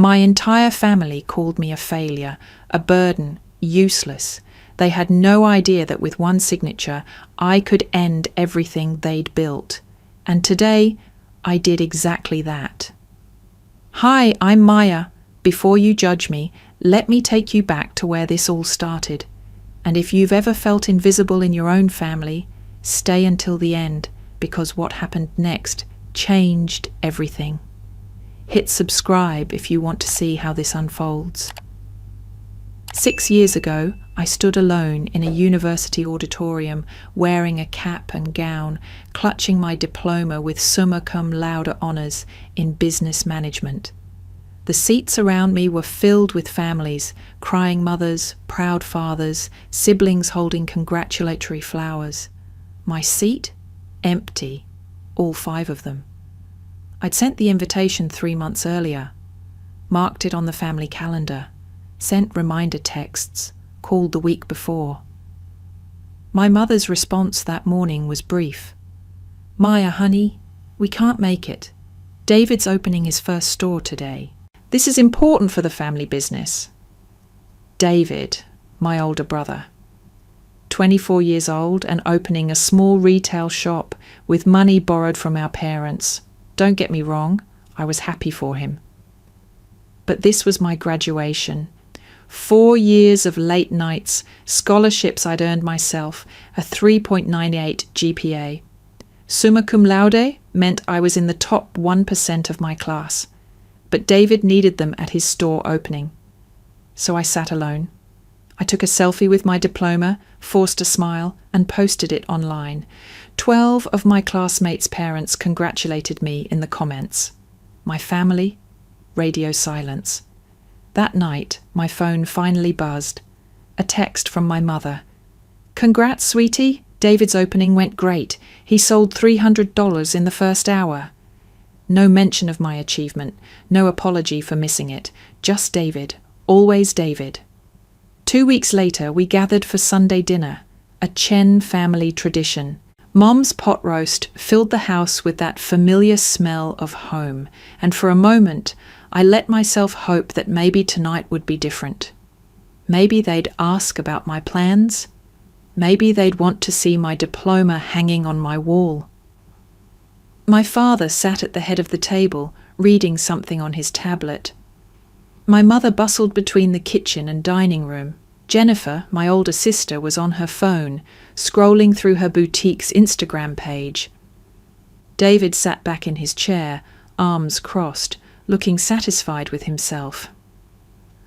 My entire family called me a failure, a burden, useless. They had no idea that with one signature, I could end everything they'd built. And today, I did exactly that. Hi, I'm Maya. Before you judge me, let me take you back to where this all started. And if you've ever felt invisible in your own family, stay until the end, because what happened next changed everything. Hit subscribe if you want to see how this unfolds. 6 years ago, I stood alone in a university auditorium, wearing a cap and gown, clutching my diploma with summa cum laude honours in business management. The seats around me were filled with families, crying mothers, proud fathers, siblings holding congratulatory flowers. My seat? Empty. All 5 of them. I'd sent the invitation 3 months earlier, marked it on the family calendar, sent reminder texts, called the week before. My mother's response that morning was brief. Maya, honey, we can't make it. David's opening his first store today. This is important for the family business. David, my older brother, 24 years old and opening a small retail shop with money borrowed from our parents. Don't get me wrong, I was happy for him. But this was my graduation. 4 years of late nights, scholarships I'd earned myself, a 3.98 GPA. Summa cum laude meant I was in the top 1% of my class. But David needed them at his store opening. So I sat alone. I took a selfie with my diploma, forced a smile, and posted it online. 12 of my classmates' parents congratulated me in the comments. My family, radio silence. That night, my phone finally buzzed. A text from my mother. Congrats, sweetie. David's opening went great. He sold $300 in the first hour. No mention of my achievement, no apology for missing it. Just David, always David. 2 weeks later, we gathered for Sunday dinner, a Chen family tradition. Mom's pot roast filled the house with that familiar smell of home, and for a moment, I let myself hope that maybe tonight would be different. Maybe they'd ask about my plans. Maybe they'd want to see my diploma hanging on my wall. My father sat at the head of the table, reading something on his tablet. My mother bustled between the kitchen and dining room. Jennifer, my older sister, was on her phone, scrolling through her boutique's Instagram page. David sat back in his chair, arms crossed, looking satisfied with himself.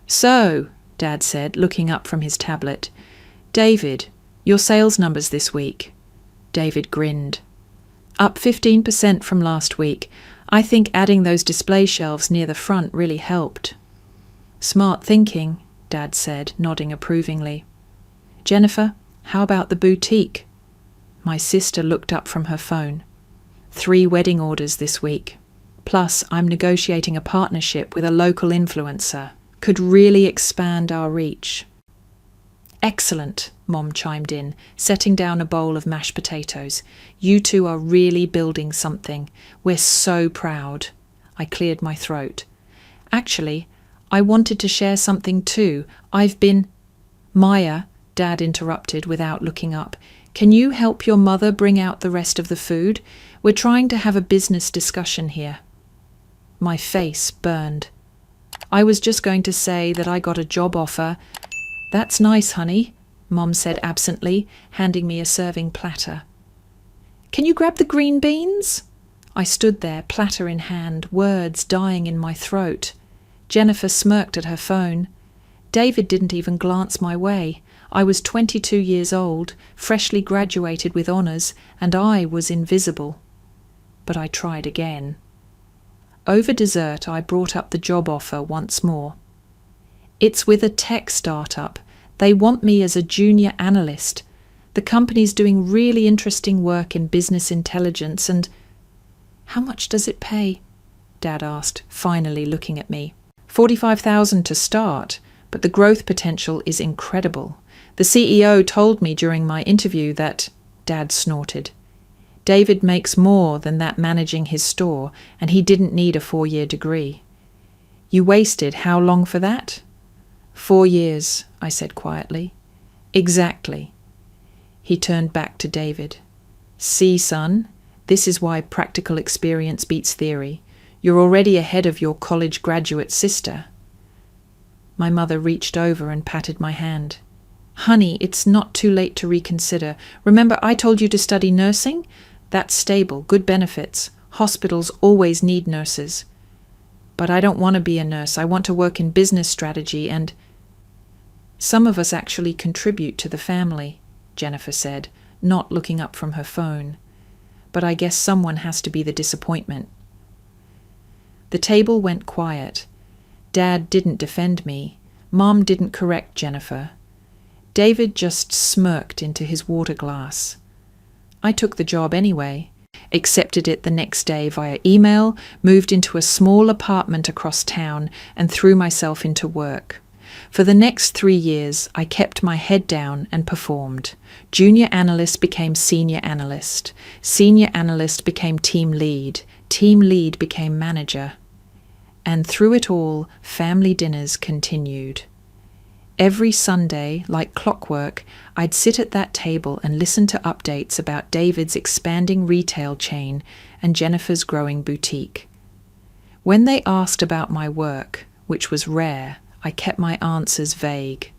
So, Dad said, looking up from his tablet, David, your sales numbers this week. David grinned. Up 15% from last week. I think adding those display shelves near the front really helped. Smart thinking, Dad said, nodding approvingly. Jennifer, how about the boutique? My sister looked up from her phone. 3 wedding orders this week. Plus, I'm negotiating a partnership with a local influencer. Could really expand our reach. Excellent, Mom chimed in, setting down a bowl of mashed potatoes. You two are really building something. We're so proud. I cleared my throat. Actually, I wanted to share something too. Maya, Dad interrupted without looking up. Can you help your mother bring out the rest of the food? We're trying to have a business discussion here. My face burned. I was just going to say that I got a job offer. That's nice, honey, Mom said absently, handing me a serving platter. Can you grab the green beans? I stood there, platter in hand, words dying in my throat. Jennifer smirked at her phone. David didn't even glance my way. I was 22 years old, freshly graduated with honours, and I was invisible. But I tried again. Over dessert, I brought up the job offer once more. It's with a tech startup. They want me as a junior analyst. The company's doing really interesting work in business intelligence and... How much does it pay? Dad asked, finally looking at me. $45,000 to start, but the growth potential is incredible. The CEO told me during my interview that... Dad snorted. David makes more than that managing his store, and he didn't need a 4-year degree. You wasted how long for that? 4 years, I said quietly. Exactly. He turned back to David. See, son, this is why practical experience beats theory. You're already ahead of your college graduate sister. My mother reached over and patted my hand. Honey, it's not too late to reconsider. Remember I told you to study nursing? That's stable, good benefits. Hospitals always need nurses. But I don't want to be a nurse. I want to work in business strategy and... Some of us actually contribute to the family, Jennifer said, not looking up from her phone. But I guess someone has to be the disappointment. The table went quiet. Dad didn't defend me. Mom didn't correct Jennifer. David just smirked into his water glass. I took the job anyway, accepted it the next day via email, moved into a small apartment across town, and threw myself into work. For the next 3 years, I kept my head down and performed. Junior analyst became senior analyst. Senior analyst became team lead. Team lead became manager. And through it all, family dinners continued. Every Sunday, like clockwork, I'd sit at that table and listen to updates about David's expanding retail chain and Jennifer's growing boutique. When they asked about my work, which was rare, I kept my answers vague.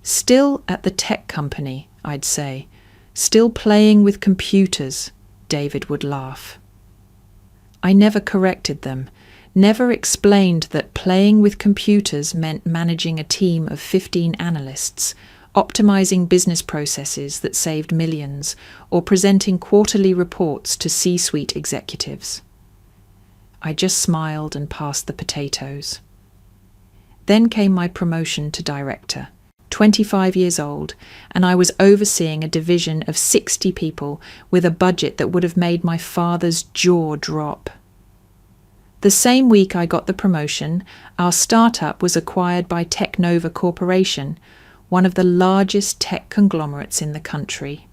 Still at the tech company, I'd say. Still playing with computers, David would laugh. I never corrected them. Never explained that playing with computers meant managing a team of 15 analysts, optimizing business processes that saved millions, or presenting quarterly reports to C-suite executives. I just smiled and passed the potatoes. Then came my promotion to director, 25 years old, and I was overseeing a division of 60 people with a budget that would have made my father's jaw drop. The same week I got the promotion, our startup was acquired by Technova Corporation, one of the largest tech conglomerates in the country.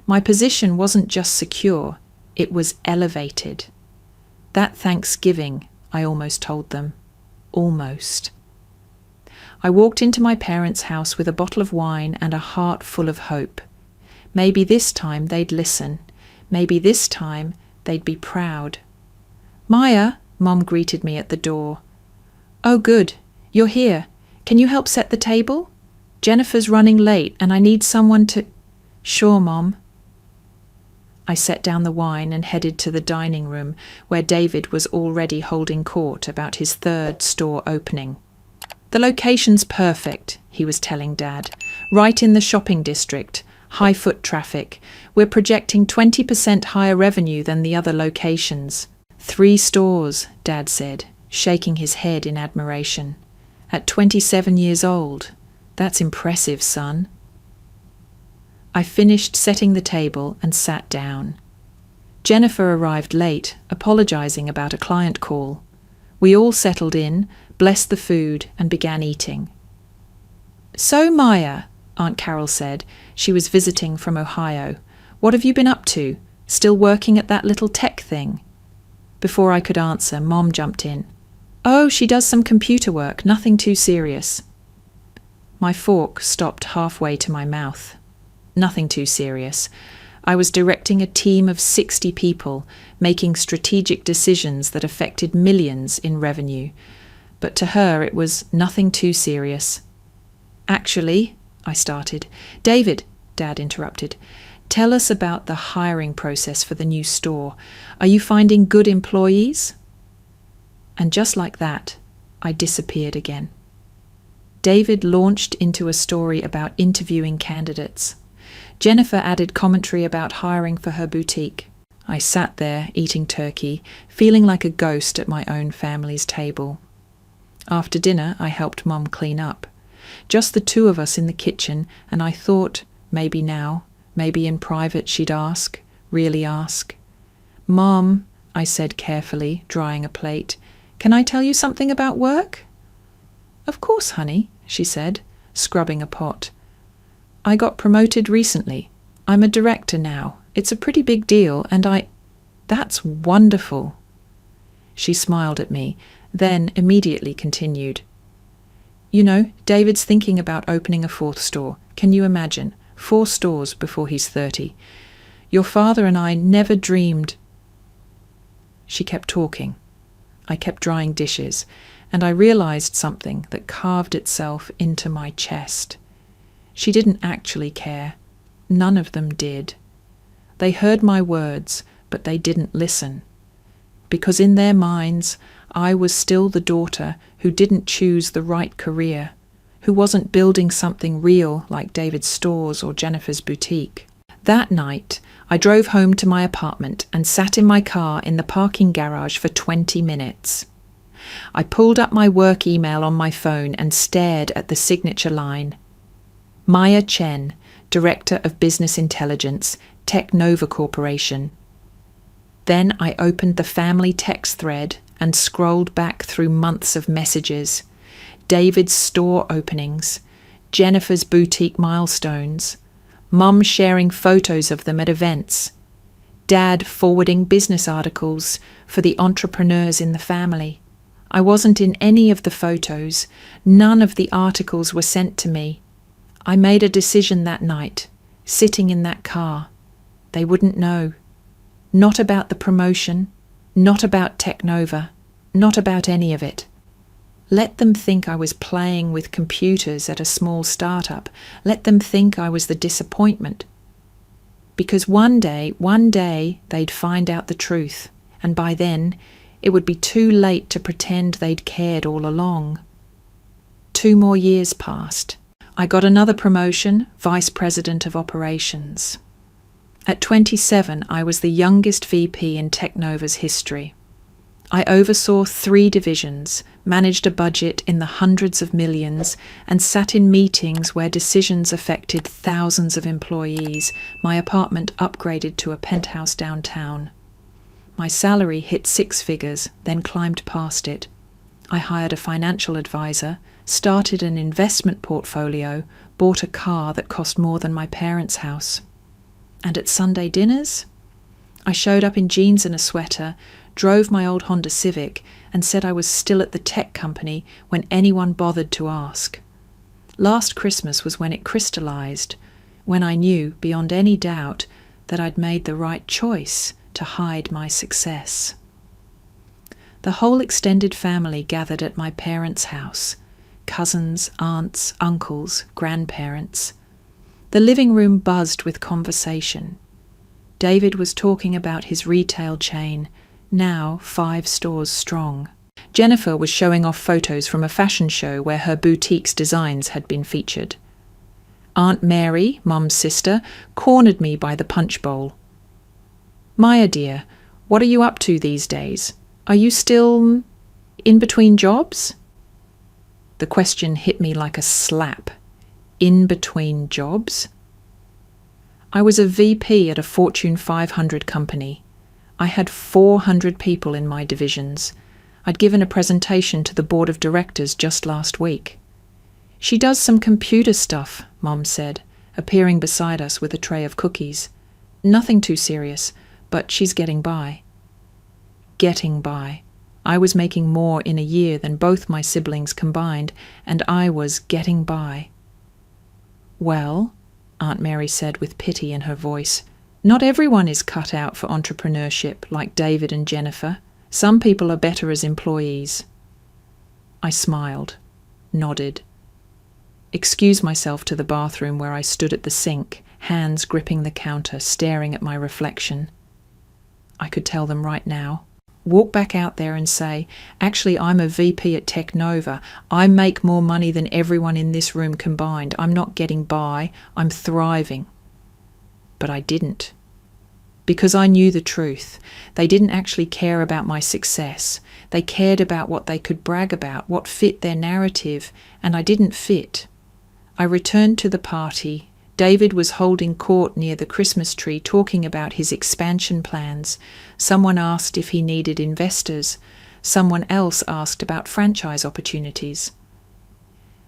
My position wasn't just secure, it was elevated. That Thanksgiving, I almost told them. Almost. I walked into my parents' house with a bottle of wine and a heart full of hope. Maybe this time they'd listen. Maybe this time they'd be proud. Maya, Mom greeted me at the door. Oh, good. You're here. Can you help set the table? Jennifer's running late and I need someone to... Sure, Mom. I set down the wine and headed to the dining room where David was already holding court about his 3rd store opening. The location's perfect, he was telling Dad. Right in the shopping district. High foot traffic. We're projecting 20% higher revenue than the other locations. 3 stores, Dad said, shaking his head in admiration. At 27 years old. That's impressive, son. I finished setting the table and sat down. Jennifer arrived late, apologizing about a client call. We all settled in, blessed the food, and began eating. So, Maya, Aunt Carol said, she was visiting from Ohio, what have you been up to? Still working at that little tech thing? Before I could answer, Mom jumped in. Oh, she does some computer work, nothing too serious. My fork stopped halfway to my mouth. Nothing too serious. I was directing a team of 60 people, making strategic decisions that affected millions in revenue. But to her it was nothing too serious. Actually, I started. David, Dad interrupted. Tell us about the hiring process for the new store. Are you finding good employees? And just like that, I disappeared again. David launched into a story about interviewing candidates. Jennifer added commentary about hiring for her boutique. I sat there, eating turkey, feeling like a ghost at my own family's table. After dinner, I helped Mom clean up. Just the 2 of us in the kitchen, and I thought, maybe now, maybe in private she'd ask, really ask. Mom, I said carefully, drying a plate, can I tell you something about work? Of course, honey, she said, scrubbing a pot. I got promoted recently. I'm a director now. It's a pretty big deal, and That's wonderful. She smiled at me, Then immediately continued. You know, David's thinking about opening a 4th store. Can you imagine? 4 stores before he's 30. Your father and I never dreamed. She kept talking. I kept drying dishes, and I realized something that carved itself into my chest. She didn't actually care. None of them did. They heard my words, but they didn't listen. Because in their minds, I was still the daughter who didn't choose the right career, who wasn't building something real like David's stores or Jennifer's boutique. That night, I drove home to my apartment and sat in my car in the parking garage for 20 minutes. I pulled up my work email on my phone and stared at the signature line. Maya Chen, Director of Business Intelligence, Technova Corporation. Then I opened the family text thread and scrolled back through months of messages. David's store openings, Jennifer's boutique milestones, Mum sharing photos of them at events, Dad forwarding business articles for the entrepreneurs in the family. I wasn't in any of the photos. None of the articles were sent to me. I made a decision that night, sitting in that car. They wouldn't know. Not about the promotion, not about Technova, not about any of it. Let them think I was playing with computers at a small startup. Let them think I was the disappointment. Because one day, they'd find out the truth, and by then, it would be too late to pretend they'd cared all along. 2 more years passed. I got another promotion, Vice President of Operations. At 27, I was the youngest VP in Technova's history. I oversaw 3 divisions, managed a budget in the hundreds of millions, and sat in meetings where decisions affected thousands of employees. My apartment upgraded to a penthouse downtown. My salary hit 6 figures, then climbed past it. I hired a financial advisor, started an investment portfolio, bought a car that cost more than my parents' house. And at Sunday dinners, I showed up in jeans and a sweater, drove my old Honda Civic, and said I was still at the tech company when anyone bothered to ask. Last Christmas was when it crystallized, when I knew, beyond any doubt, that I'd made the right choice to hide my success. The whole extended family gathered at my parents' house, cousins, aunts, uncles, grandparents. The living room buzzed with conversation. David was talking about his retail chain, now 5 stores strong. Jennifer was showing off photos from a fashion show where her boutique's designs had been featured. Aunt Mary, Mum's sister, cornered me by the punch bowl. Maya dear, what are you up to these days? Are you still in between jobs? The question hit me like a slap. In between jobs? I was a VP at a Fortune 500 company. I had 400 people in my divisions. I'd given a presentation to the board of directors just last week. She does some computer stuff, Mum said, appearing beside us with a tray of cookies. Nothing too serious, but she's getting by. Getting by. I was making more in a year than both my siblings combined, and I was getting by. Well, Aunt Mary said with pity in her voice, not everyone is cut out for entrepreneurship like David and Jennifer. Some people are better as employees. I smiled, nodded, excused myself to the bathroom where I stood at the sink, hands gripping the counter, staring at my reflection. I could tell them right now. Walk back out there and say, actually, I'm a VP at Technova. I make more money than everyone in this room combined. I'm not getting by. I'm thriving. But I didn't. Because I knew the truth. They didn't actually care about my success. They cared about what they could brag about, what fit their narrative, and I didn't fit. I returned to the party. David was holding court near the Christmas tree talking about his expansion plans. Someone asked if he needed investors. Someone else asked about franchise opportunities.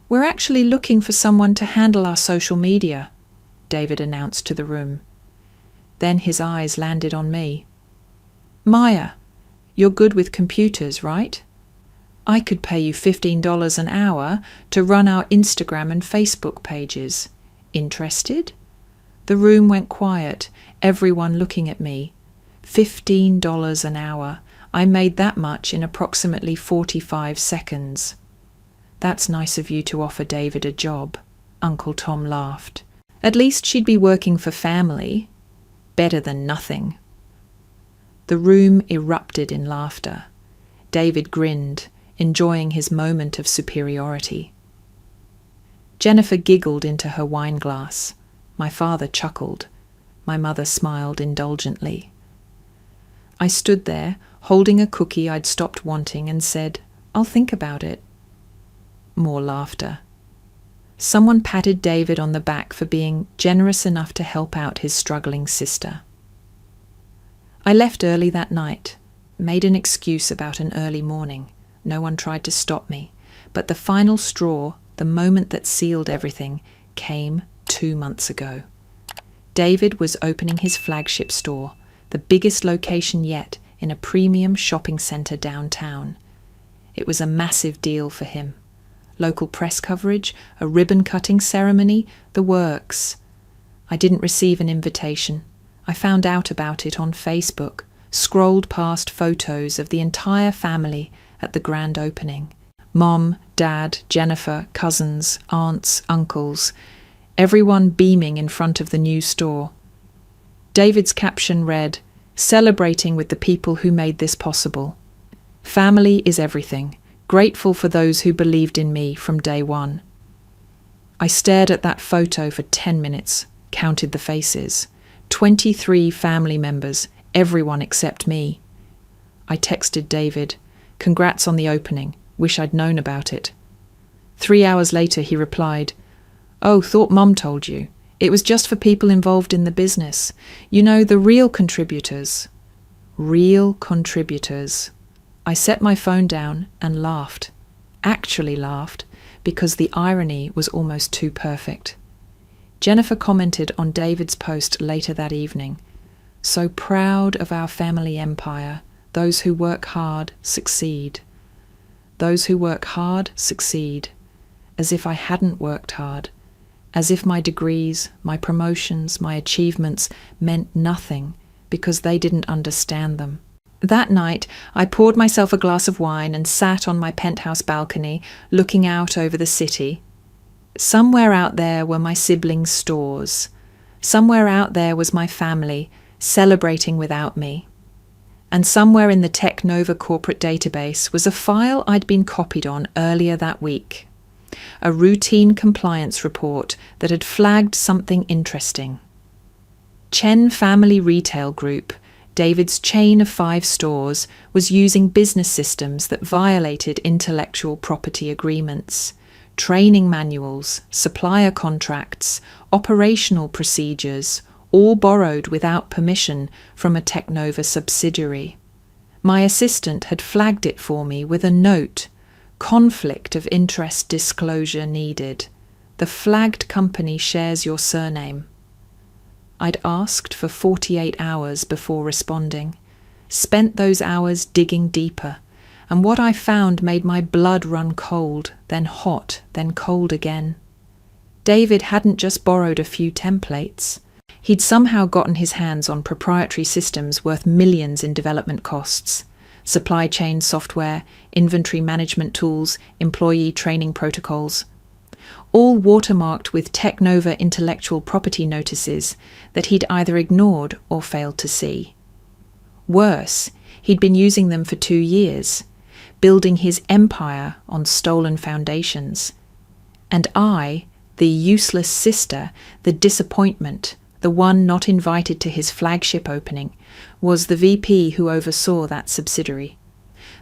We're actually looking for someone to handle our social media, David announced to the room. Then his eyes landed on me. Maya, you're good with computers, right? I could pay you $15 an hour to run our Instagram and Facebook pages. Interested?" The room went quiet, everyone looking at me. $15 an hour. I made that much in approximately 45 seconds. "That's nice of you to offer David a job," Uncle Tom laughed. "At least she'd be working for family. Better than nothing." The room erupted in laughter. David grinned, enjoying his moment of superiority. Jennifer giggled into her wine glass. My father chuckled. My mother smiled indulgently. I stood there, holding a cookie I'd stopped wanting, and said, "I'll think about it." More laughter. Someone patted David on the back for being generous enough to help out his struggling sister. I left early that night, made an excuse about an early morning. No one tried to stop me, but the final straw, the moment that sealed everything, came 2 months ago. David was opening his flagship store, the biggest location yet in a premium shopping centre downtown. It was a massive deal for him. Local press coverage, a ribbon-cutting ceremony, the works. I didn't receive an invitation. I found out about it on Facebook, scrolled past photos of the entire family at the grand opening. Mom, Dad, Jennifer, cousins, aunts, uncles, everyone beaming in front of the new store. David's caption read, "Celebrating with the people who made this possible. Family is everything. Grateful for those who believed in me from day one." I stared at that photo for 10 minutes, counted the faces. 23 family members, everyone except me. I texted David, "Congrats on the opening. Wish I'd known about it." 3 hours later he replied, "Oh, thought Mum told you. It was just for people involved in the business. You know, the real contributors." Real contributors. I set my phone down and laughed. Actually laughed, because the irony was almost too perfect. Jennifer commented on David's post later that evening, "So proud of our family empire. Those who work hard succeed. Those who work hard succeed." As if I hadn't worked hard. As if my degrees, my promotions, my achievements meant nothing because they didn't understand them. That night, I poured myself a glass of wine and sat on my penthouse balcony, looking out over the city. Somewhere out there were my siblings' stores. Somewhere out there was my family, celebrating without me. And somewhere in the TechNova corporate database was a file I'd been copied on earlier that week. A routine compliance report that had flagged something interesting. Chen Family Retail Group, David's chain of 5 stores, was using business systems that violated intellectual property agreements, training manuals, supplier contracts, operational procedures, all borrowed without permission from a TechNova subsidiary. My assistant had flagged it for me with a note, "Conflict of interest disclosure needed. The flagged company shares your surname." I'd asked for 48 hours before responding, spent those hours digging deeper, and what I found made my blood run cold, then hot, then cold again. David hadn't just borrowed a few templates. He'd somehow gotten his hands on proprietary systems worth millions in development costs. Supply chain software, inventory management tools, employee training protocols. All watermarked with TechNova intellectual property notices that he'd either ignored or failed to see. Worse, he'd been using them for 2 years, building his empire on stolen foundations. And I, the useless sister, the disappointment, the one not invited to his flagship opening, was the VP who oversaw that subsidiary,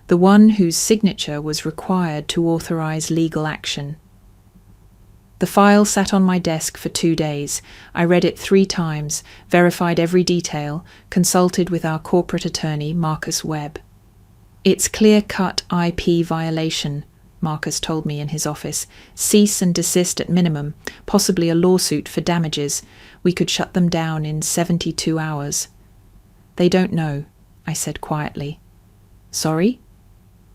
the one whose signature was required to authorize legal action. The file sat on my desk for 2 days. I read it 3 times, verified every detail, consulted with our corporate attorney, Marcus Webb. "It's clear-cut IP violation," Marcus told me in his office. "Cease and desist at minimum, possibly a lawsuit for damages. We could shut them down in 72 hours. "They don't know," I said quietly. "Sorry?"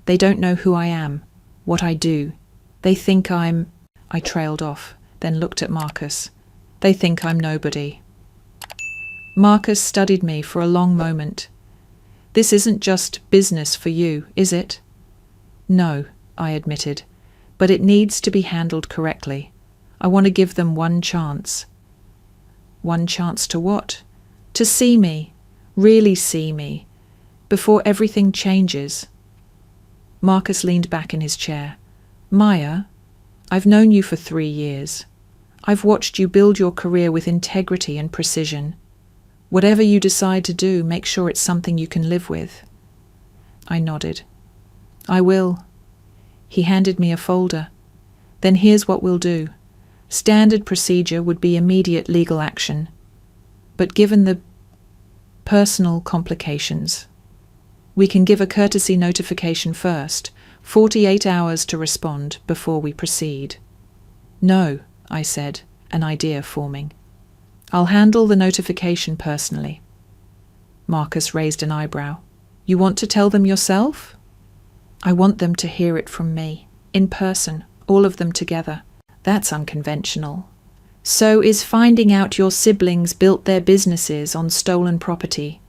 "They don't know who I am. what I do. They think I'm... I trailed off, then looked at Marcus. They think I'm nobody. Marcus studied me for a long moment. This isn't just business for you, is it? No, I admitted, but it needs to be handled correctly. I want to give them one chance. One chance to what? To see me, really see me, before everything changes. Marcus leaned back in his chair. Maya, I've known you for 3 years. I've watched you build your career with integrity and precision. Whatever you decide to do, make sure it's something you can live with. I nodded. I will. He handed me a folder. Then here's what we'll do. Standard procedure would be immediate legal action. But given the personal complications, we can give a courtesy notification first, 48 hours to respond before we proceed. No, I said, an idea forming. I'll handle the notification personally. Marcus raised an eyebrow. You want to tell them yourself? I want them to hear it from me, in person, all of them together. That's unconventional. So is finding out your siblings built their businesses on stolen property.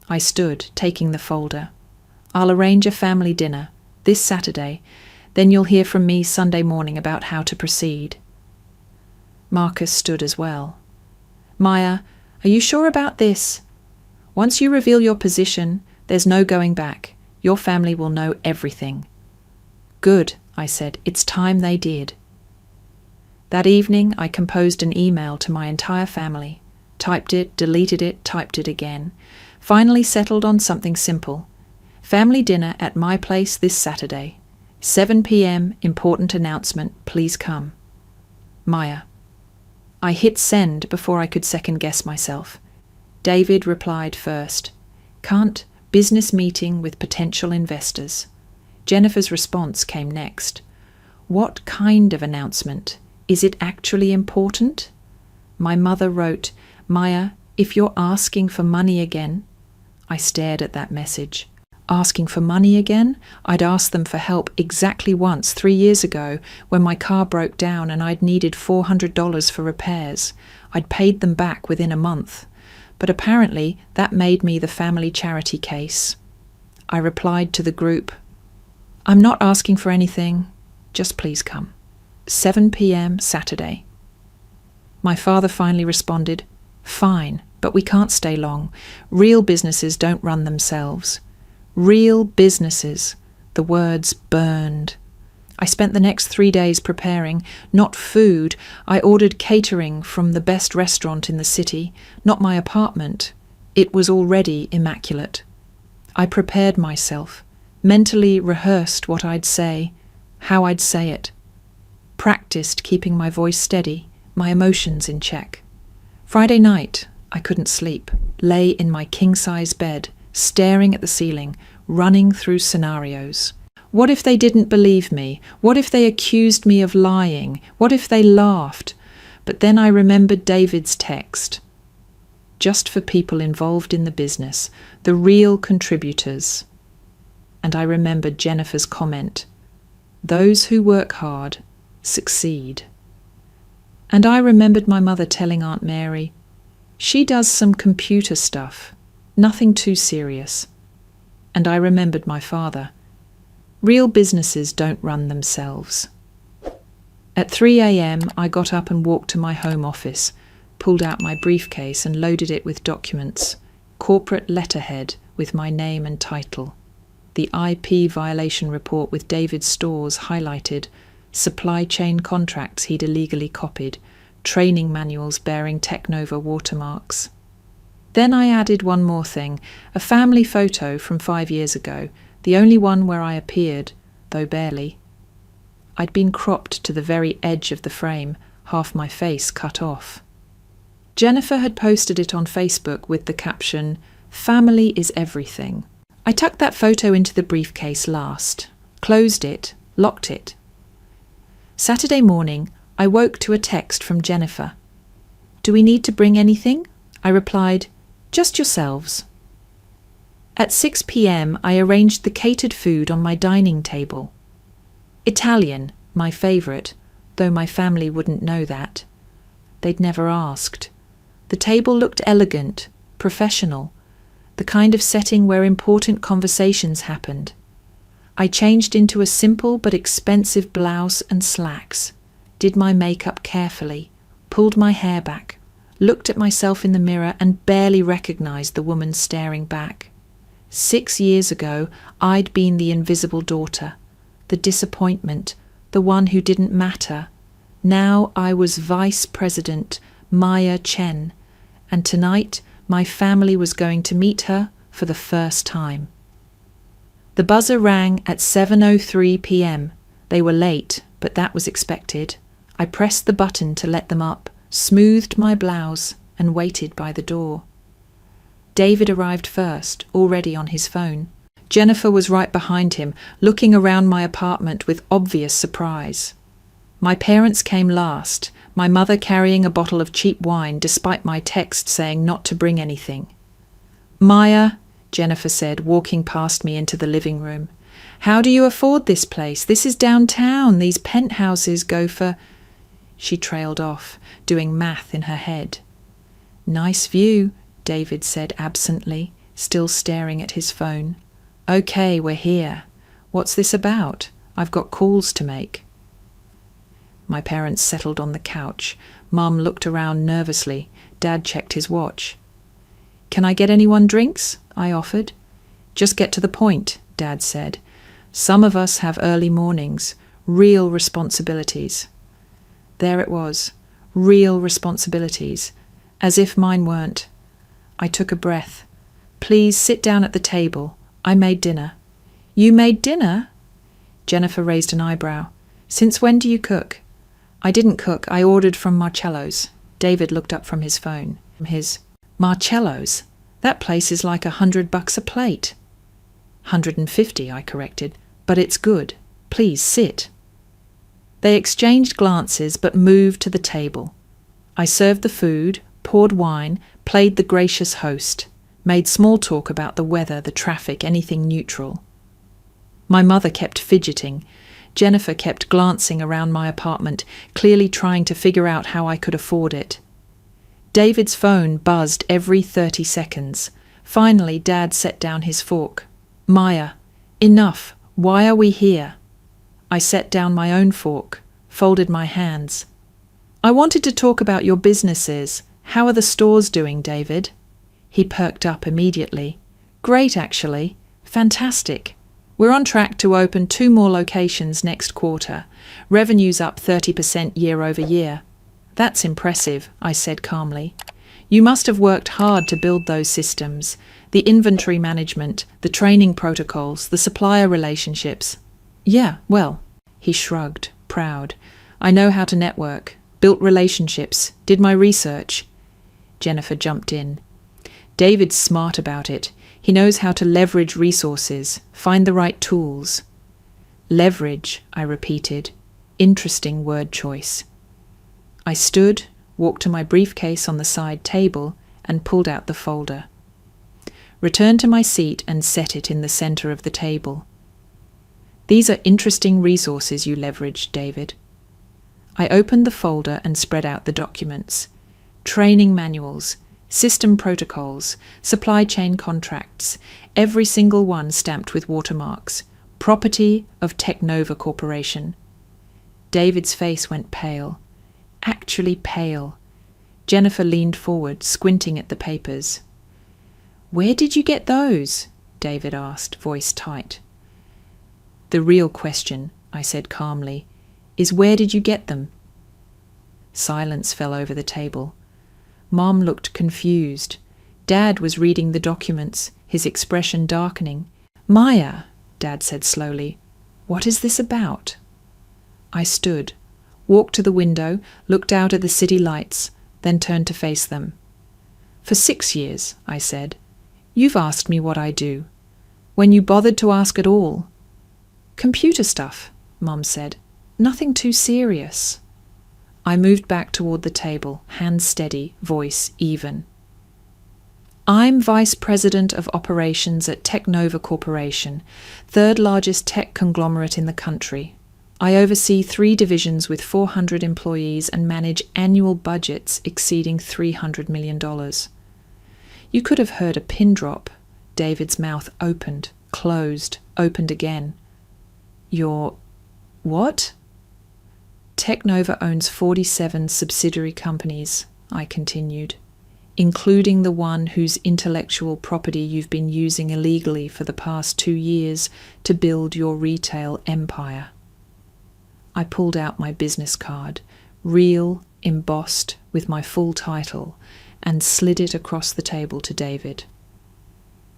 I stood, taking the folder. I'll arrange a family dinner, this Saturday, then you'll hear from me Sunday morning about how to proceed. Marcus stood as well. Maya, are you sure about this? Once you reveal your position, there's no going back. Your family will know everything. Good, I said. It's time they did. That evening, I composed an email to my entire family. Typed it, deleted it, typed it again. Finally settled on something simple. Family dinner at my place this Saturday. 7 p.m, important announcement, please come. Maya. I hit send before I could second-guess myself. David replied first. Can't. Business meeting with potential investors. Jennifer's response came next. What kind of announcement? Is it actually important? My mother wrote, Maya, if you're asking for money again. I stared at that message. Asking for money again? I'd asked them for help exactly once 3 years ago when my car broke down and I'd needed $400 for repairs. I'd paid them back within a month. But apparently that made me the family charity case. I replied to the group, I'm not asking for anything, just please come. 7 p.m. Saturday. My father finally responded, Fine, but we can't stay long. Real businesses don't run themselves. Real businesses. The words burned. I spent the next 3 days preparing, not food. I ordered catering from the best restaurant in the city, not my apartment. It was already immaculate. I prepared myself, mentally rehearsed what I'd say, how I'd say it. Practiced keeping my voice steady, my emotions in check. Friday night, I couldn't sleep, lay in my king-size bed, staring at the ceiling, running through scenarios. What if they didn't believe me? What if they accused me of lying? What if they laughed? But then I remembered David's text. Just for people involved in the business, the real contributors. And I remembered Jennifer's comment, those who work hard succeed. And I remembered my mother telling Aunt Mary, she does some computer stuff, nothing too serious. And I remembered my father. Real businesses don't run themselves. At 3 a.m, I got up and walked to my home office, pulled out my briefcase and loaded it with documents, corporate letterhead with my name and title, the IP violation report with David's stores highlighted, supply chain contracts he'd illegally copied, training manuals bearing Technova watermarks. Then I added one more thing, a family photo from 5 years ago, the only one where I appeared, though barely. I'd been cropped to the very edge of the frame, half my face cut off. Jennifer had posted it on Facebook with the caption, Family is everything. I tucked that photo into the briefcase last, closed it, locked it. Saturday morning, I woke to a text from Jennifer. Do we need to bring anything? I replied, just yourselves. At 6 p.m, I arranged the catered food on my dining table. Italian, my favourite, though my family wouldn't know that. They'd never asked. The table looked elegant, professional, the kind of setting where important conversations happened. I changed into a simple but expensive blouse and slacks, did my makeup carefully, pulled my hair back, looked at myself in the mirror and barely recognised the woman staring back. 6 years ago, I'd been the invisible daughter, the disappointment, the one who didn't matter. Now I was Vice President Maya Chen, and tonight my family was going to meet her for the first time. The buzzer rang at 7:03 p.m. They were late, but that was expected. I pressed the button to let them up, smoothed my blouse, and waited by the door. David arrived first, already on his phone. Jennifer was right behind him, looking around my apartment with obvious surprise. My parents came last, my mother carrying a bottle of cheap wine despite my text saying not to bring anything. "Maya," Jennifer said, walking past me into the living room, "how do you afford this place? This is downtown. These penthouses go for—" She trailed off, doing math in her head. "Nice view," David said absently, still staring at his phone. "Okay, we're here. What's this about? I've got calls to make." My parents settled on the couch. Mum looked around nervously. Dad checked his watch. "Can I get anyone drinks?" I offered. "Just get to the point," Dad said. "Some of us have early mornings, real responsibilities." There it was, real responsibilities, as if mine weren't. I took a breath. "Please sit down at the table. I made dinner." "You made dinner?" Jennifer raised an eyebrow. "Since when do you cook?" "I didn't cook. I ordered from Marcello's." David looked up from his phone. Marcello's? That place is like $100 a plate." "150, I corrected. "But it's good. Please sit." They exchanged glances but moved to the table. I served the food, poured wine, played the gracious host, made small talk about the weather, the traffic, anything neutral. My mother kept fidgeting. Jennifer kept glancing around my apartment, clearly trying to figure out how I could afford it. David's phone buzzed every 30 seconds. Finally, Dad set down his fork. "Maya, enough. Why are we here?" I set down my own fork, folded my hands. "I wanted to talk about your businesses. How are the stores doing, David?" He perked up immediately. "Great, actually. Fantastic. We're on track to open 2 more locations next quarter. Revenue's up 30% year over year." "That's impressive," I said calmly. "You must have worked hard to build those systems, the inventory management, the training protocols, the supplier relationships." "Yeah, well," he shrugged, proud. "I know how to network, built relationships, did my research." Jennifer jumped in. "David's smart about it. He knows how to leverage resources, find the right tools." "Leverage," I repeated. Interesting word choice. I stood, walked to my briefcase on the side table, and pulled out the folder. Returned to my seat and set it in the center of the table. "These are interesting resources you leveraged, David." I opened the folder and spread out the documents. Training manuals, system protocols, supply chain contracts, every single one stamped with watermarks. Property of Technova Corporation. David's face went pale. Actually pale. Jennifer leaned forward, squinting at the papers. "Where did you get those?" David asked, voice tight. "The real question," I said calmly, "is where did you get them?" Silence fell over the table. Mom looked confused. Dad was reading the documents, his expression darkening. "Maya," Dad said slowly, "what is this about?" I stood, walked to the window, looked out at the city lights, then turned to face them. "For 6 years," I said. "You've asked me what I do. When you bothered to ask at all." "Computer stuff," Mum said. "Nothing too serious." I moved back toward the table, hands steady, voice even. "I'm Vice President of Operations at Technova Corporation, third largest tech conglomerate in the country. I oversee 3 divisions with 400 employees and manage annual budgets exceeding $300 million. You could have heard a pin drop. David's mouth opened, closed, opened again. You're... what? Technova owns 47 subsidiary companies, I continued, including the one whose intellectual property you've been using illegally for the past 2 years to build your retail empire. I pulled out my business card, real, embossed with my full title, and slid it across the table to David.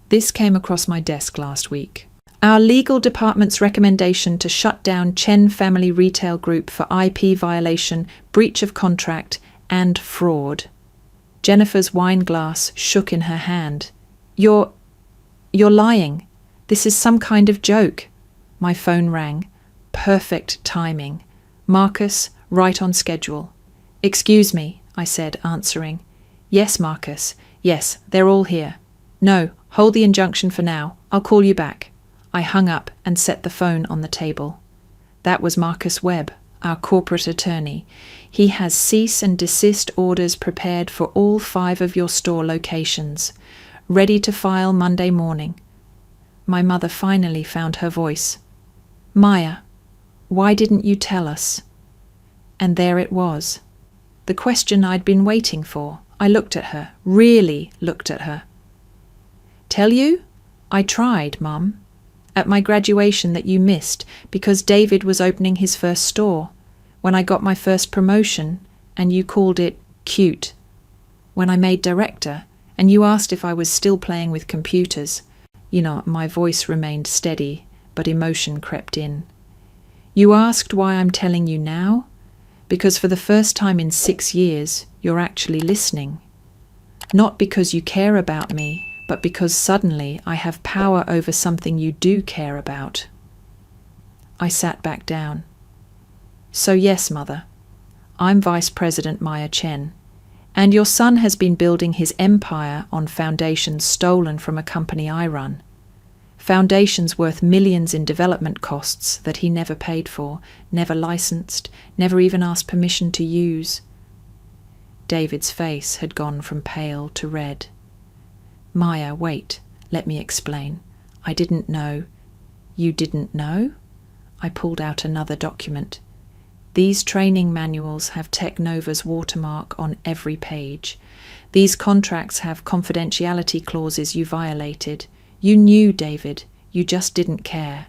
This came across my desk last week. Our legal department's recommendation to shut down Chen Family Retail Group for IP violation, breach of contract, and fraud. Jennifer's wine glass shook in her hand. You're lying. This is some kind of joke. My phone rang. Perfect timing. Marcus, right on schedule. Excuse me, I said, answering. Yes, Marcus. Yes, they're all here. No, hold the injunction for now. I'll call you back. I hung up and set the phone on the table. That was Marcus Webb, our corporate attorney. He has cease and desist orders prepared for all 5 of your store locations, ready to file Monday morning. My mother finally found her voice. Maya, why didn't you tell us? And there it was. The question I'd been waiting for. I looked at her, really looked at her. Tell you? I tried, Mum. At my graduation that you missed because David was opening his first store. When I got my first promotion and you called it cute. When I made director and you asked if I was still playing with computers. You know, my voice remained steady, but emotion crept in. You asked why I'm telling you now? Because for the first time in 6 years, you're actually listening. Not because you care about me, but because suddenly I have power over something you do care about. I sat back down. So yes, Mother, I'm Vice President Maya Chen, and your son has been building his empire on foundations stolen from a company I run. Foundations worth millions in development costs that he never paid for, never licensed, never even asked permission to use. David's face had gone from pale to red. Maya, wait, let me explain. I didn't know. You didn't know? I pulled out another document. These training manuals have Technova's watermark on every page. These contracts have confidentiality clauses you violated. You knew, David. You just didn't care.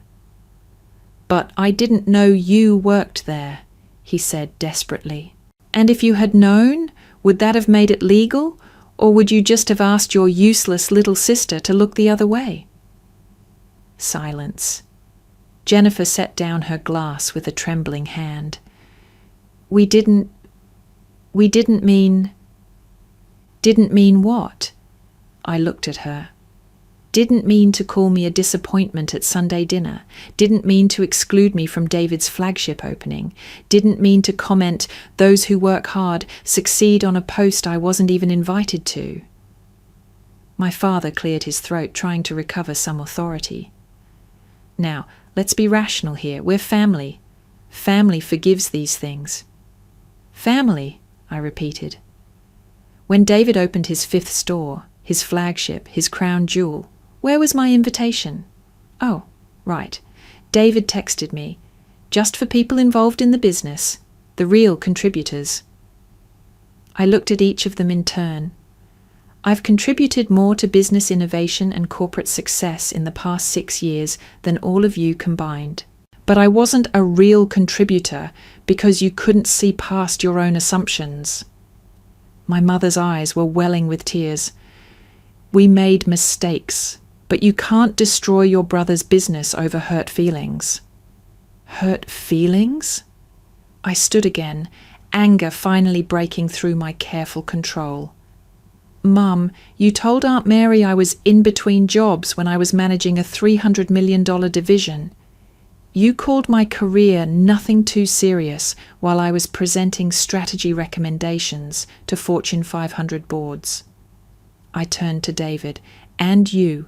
But I didn't know you worked there, he said desperately. And if you had known, would that have made it legal? Or would you just have asked your useless little sister to look the other way? Silence. Jennifer set down her glass with a trembling hand. We didn't mean... Didn't mean what? I looked at her. Didn't mean to call me a disappointment at Sunday dinner. Didn't mean to exclude me from David's flagship opening. Didn't mean to comment, those who work hard succeed on a post I wasn't even invited to. My father cleared his throat, trying to recover some authority. Now, let's be rational here. We're family. Family forgives these things. Family, I repeated. When David opened his 5th store, his flagship, his crown jewel, where was my invitation? Oh, right. David texted me. Just for people involved in the business, the real contributors. I looked at each of them in turn. I've contributed more to business innovation and corporate success in the past 6 years than all of you combined. But I wasn't a real contributor because you couldn't see past your own assumptions. My mother's eyes were welling with tears. We made mistakes, but you can't destroy your brother's business over hurt feelings. Hurt feelings? I stood again, anger finally breaking through my careful control. Mum, you told Aunt Mary I was in between jobs when I was managing a $300 million division. You called my career nothing too serious while I was presenting strategy recommendations to Fortune 500 boards. I turned to David. And you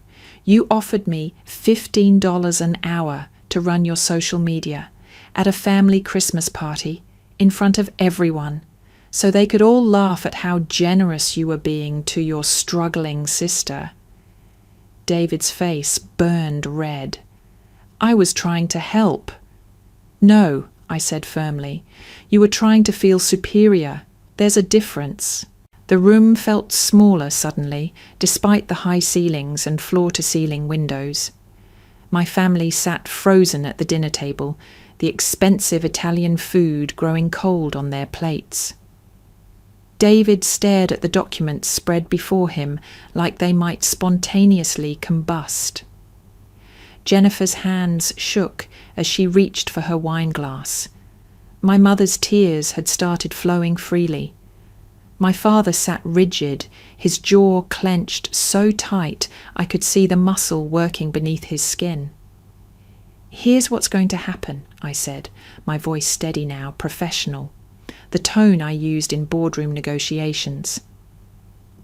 offered me $15 an hour to run your social media. at a family Christmas party, in front of everyone, so they could all laugh at how generous you were being to your struggling sister. David's face burned red. I was trying to help. No, I said firmly. You were trying to feel superior. There's a difference. The room felt smaller suddenly, despite the high ceilings and floor-to-ceiling windows. My family sat frozen at the dinner table, the expensive Italian food growing cold on their plates. David stared at the documents spread before him like they might spontaneously combust. Jennifer's hands shook as she reached for her wine glass. My mother's tears had started flowing freely. My father sat rigid, his jaw clenched so tight I could see the muscle working beneath his skin. Here's what's going to happen, I said, my voice steady now, professional, the tone I used in boardroom negotiations.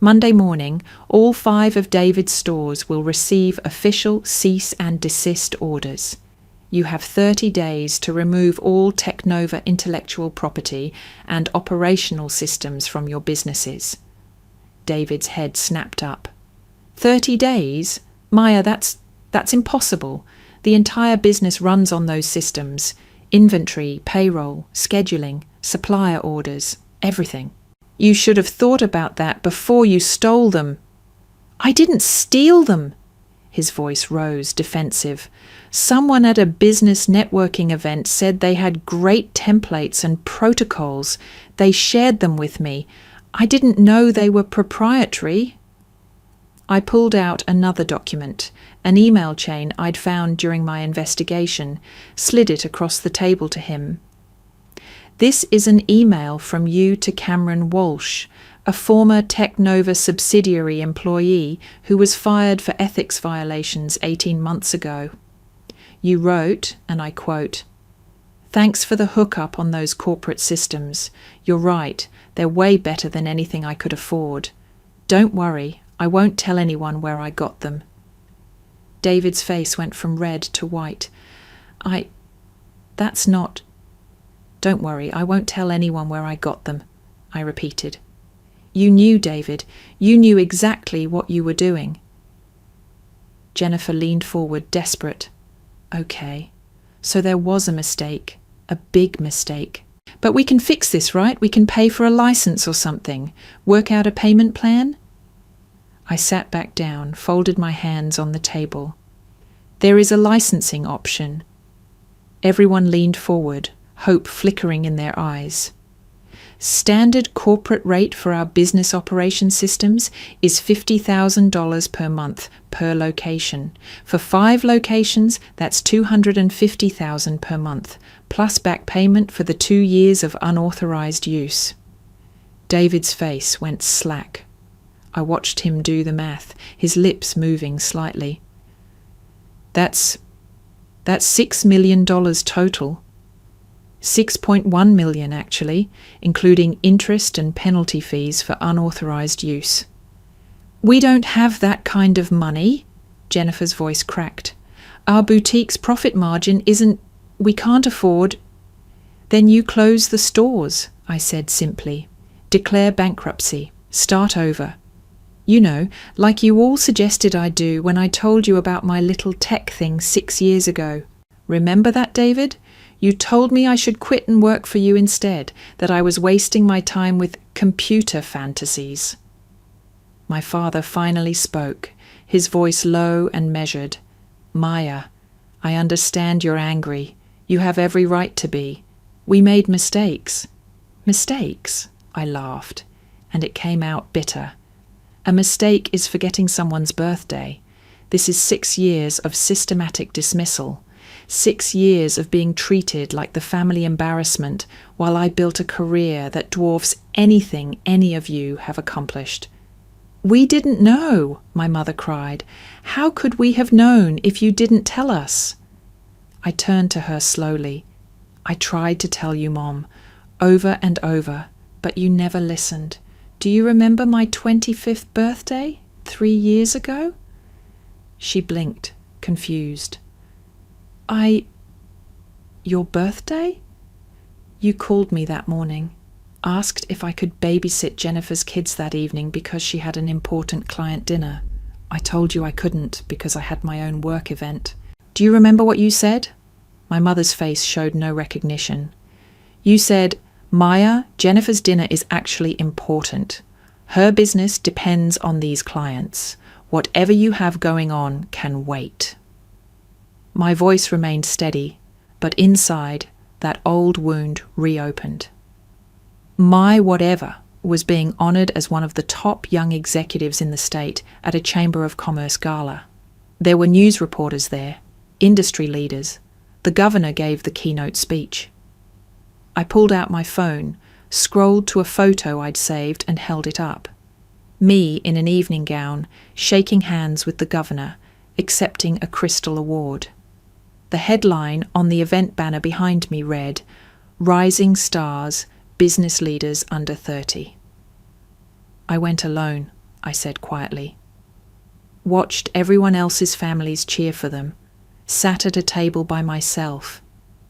Monday morning, all 5 of David's stores will receive official cease and desist orders. You have 30 days to remove all Technova intellectual property and operational systems from your businesses. David's head snapped up. 30 days? Maya, that's impossible. The entire business runs on those systems. Inventory, payroll, scheduling, supplier orders, everything. You should have thought about that before you stole them. I didn't steal them. His voice rose, defensive. Someone at a business networking event said they had great templates and protocols. They shared them with me. I didn't know they were proprietary. I pulled out another document, an email chain I'd found during my investigation, slid it across the table to him. This is an email from you to Cameron Walsh, a former Technova subsidiary employee who was fired for ethics violations 18 months ago. You wrote, and I quote, "Thanks for the hookup on those corporate systems. You're right, they're way better than anything I could afford. Don't worry, I won't tell anyone where I got them." David's face went from red to white. Don't worry, I won't tell anyone where I got them, I repeated. You knew, David. You knew exactly what you were doing. Jennifer leaned forward, desperate. Okay, so there was a mistake, a big mistake. But we can fix this, right? We can pay for a license or something, work out a payment plan? I sat back down, folded my hands on the table. There is a licensing option. Everyone leaned forward, hope flickering in their eyes. Standard corporate rate for our business operation systems is $50,000 per month per location. For 5 locations, that's $250,000 per month, plus back payment for the 2 years of unauthorized use. David's face went slack. I watched him do the math, his lips moving slightly. That's $6 million total. 6.1 million actually, including interest and penalty fees for unauthorized use. We don't have that kind of money, Jennifer's voice cracked. Our boutique's profit margin we can't afford. Then you close the stores, I said simply. Declare bankruptcy. Start over. You know, like you all suggested I do when I told you about my little tech thing 6 years ago. Remember that, David? You told me I should quit and work for you instead, that I was wasting my time with computer fantasies. My father finally spoke, his voice low and measured. Maya, I understand you're angry. You have every right to be. We made mistakes. Mistakes? I laughed, and it came out bitter. A mistake is forgetting someone's birthday. This is 6 years of systematic dismissal. 6 years of being treated like the family embarrassment while I built a career that dwarfs anything any of you have accomplished. We didn't know, my mother cried. How could we have known if you didn't tell us? I turned to her slowly. I tried to tell you, Mom, over and over, but you never listened. Do you remember my 25th birthday, 3 years ago? She blinked, confused. Your birthday? You called me that morning, asked if I could babysit Jennifer's kids that evening because she had an important client dinner. I told you I couldn't because I had my own work event. Do you remember what you said? My mother's face showed no recognition. You said, Maya, Jennifer's dinner is actually important. Her business depends on these clients. Whatever you have going on can wait. My voice remained steady, but inside, that old wound reopened. My whatever was being honoured as one of the top young executives in the state at a Chamber of Commerce gala. There were news reporters there, industry leaders. The governor gave the keynote speech. I pulled out my phone, scrolled to a photo I'd saved and held it up. Me in an evening gown, shaking hands with the governor, accepting a crystal award. The headline on the event banner behind me read, Rising Stars, Business Leaders Under 30. I went alone, I said quietly. Watched everyone else's families cheer for them, sat at a table by myself,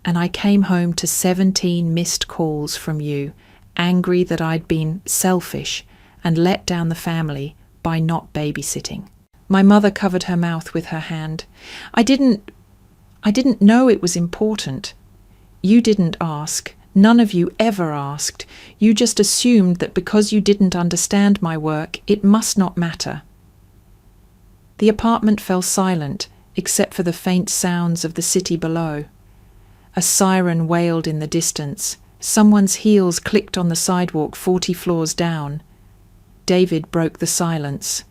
and I came home to 17 missed calls from you, angry that I'd been selfish and let down the family by not babysitting. My mother covered her mouth with her hand. I didn't know it was important. You didn't ask. None of you ever asked. You just assumed that because you didn't understand my work, it must not matter. The apartment fell silent, except for the faint sounds of the city below. A siren wailed in the distance. Someone's heels clicked on the sidewalk 40 floors down. David broke the silence.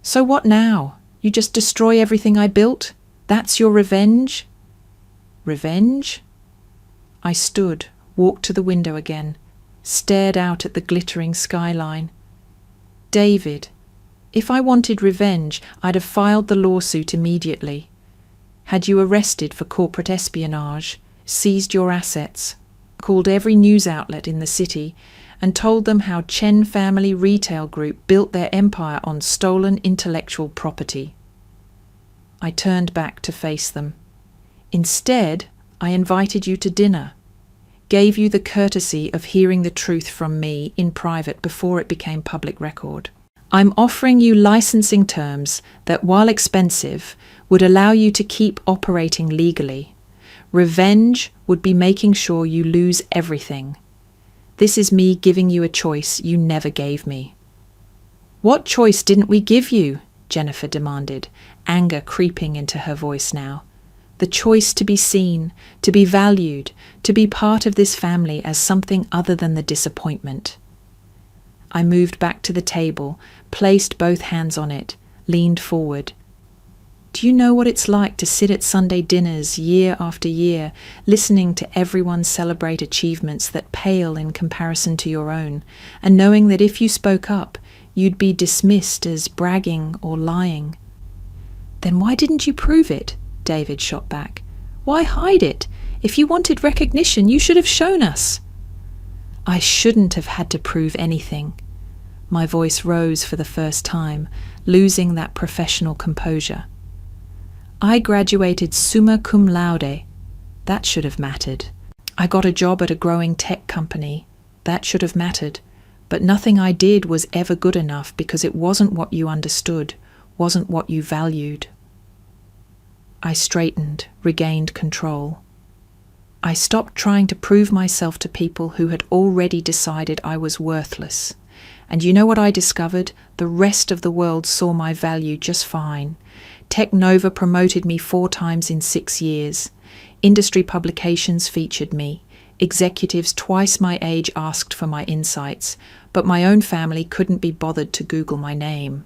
So what now? You just destroy everything I built? That's your revenge? Revenge? I stood, walked to the window again, stared out at the glittering skyline. David, if I wanted revenge, I'd have filed the lawsuit immediately. Had you arrested for corporate espionage, seized your assets, called every news outlet in the city, and told them how Chen Family Retail Group built their empire on stolen intellectual property. I turned back to face them. Instead, I invited you to dinner, gave you the courtesy of hearing the truth from me in private before it became public record. I'm offering you licensing terms that, while expensive, would allow you to keep operating legally. Revenge would be making sure you lose everything. This is me giving you a choice you never gave me. What choice didn't we give you? Jennifer demanded, anger creeping into her voice now. The choice to be seen, to be valued, to be part of this family as something other than the disappointment. I moved back to the table, placed both hands on it, leaned forward. Do you know what it's like to sit at Sunday dinners year after year, listening to everyone celebrate achievements that pale in comparison to your own, and knowing that if you spoke up, you'd be dismissed as bragging or lying? Then why didn't you prove it? David shot back. Why hide it? If you wanted recognition, you should have shown us. I shouldn't have had to prove anything. My voice rose for the first time, losing that professional composure. I graduated summa cum laude. That should have mattered. I got a job at a growing tech company. That should have mattered. But nothing I did was ever good enough because it wasn't what you understood, wasn't what you valued. I straightened, regained control. I stopped trying to prove myself to people who had already decided I was worthless. And you know what I discovered? The rest of the world saw my value just fine. Technova promoted me 4 times in 6 years. Industry publications featured me. Executives twice my age asked for my insights, but my own family couldn't be bothered to Google my name.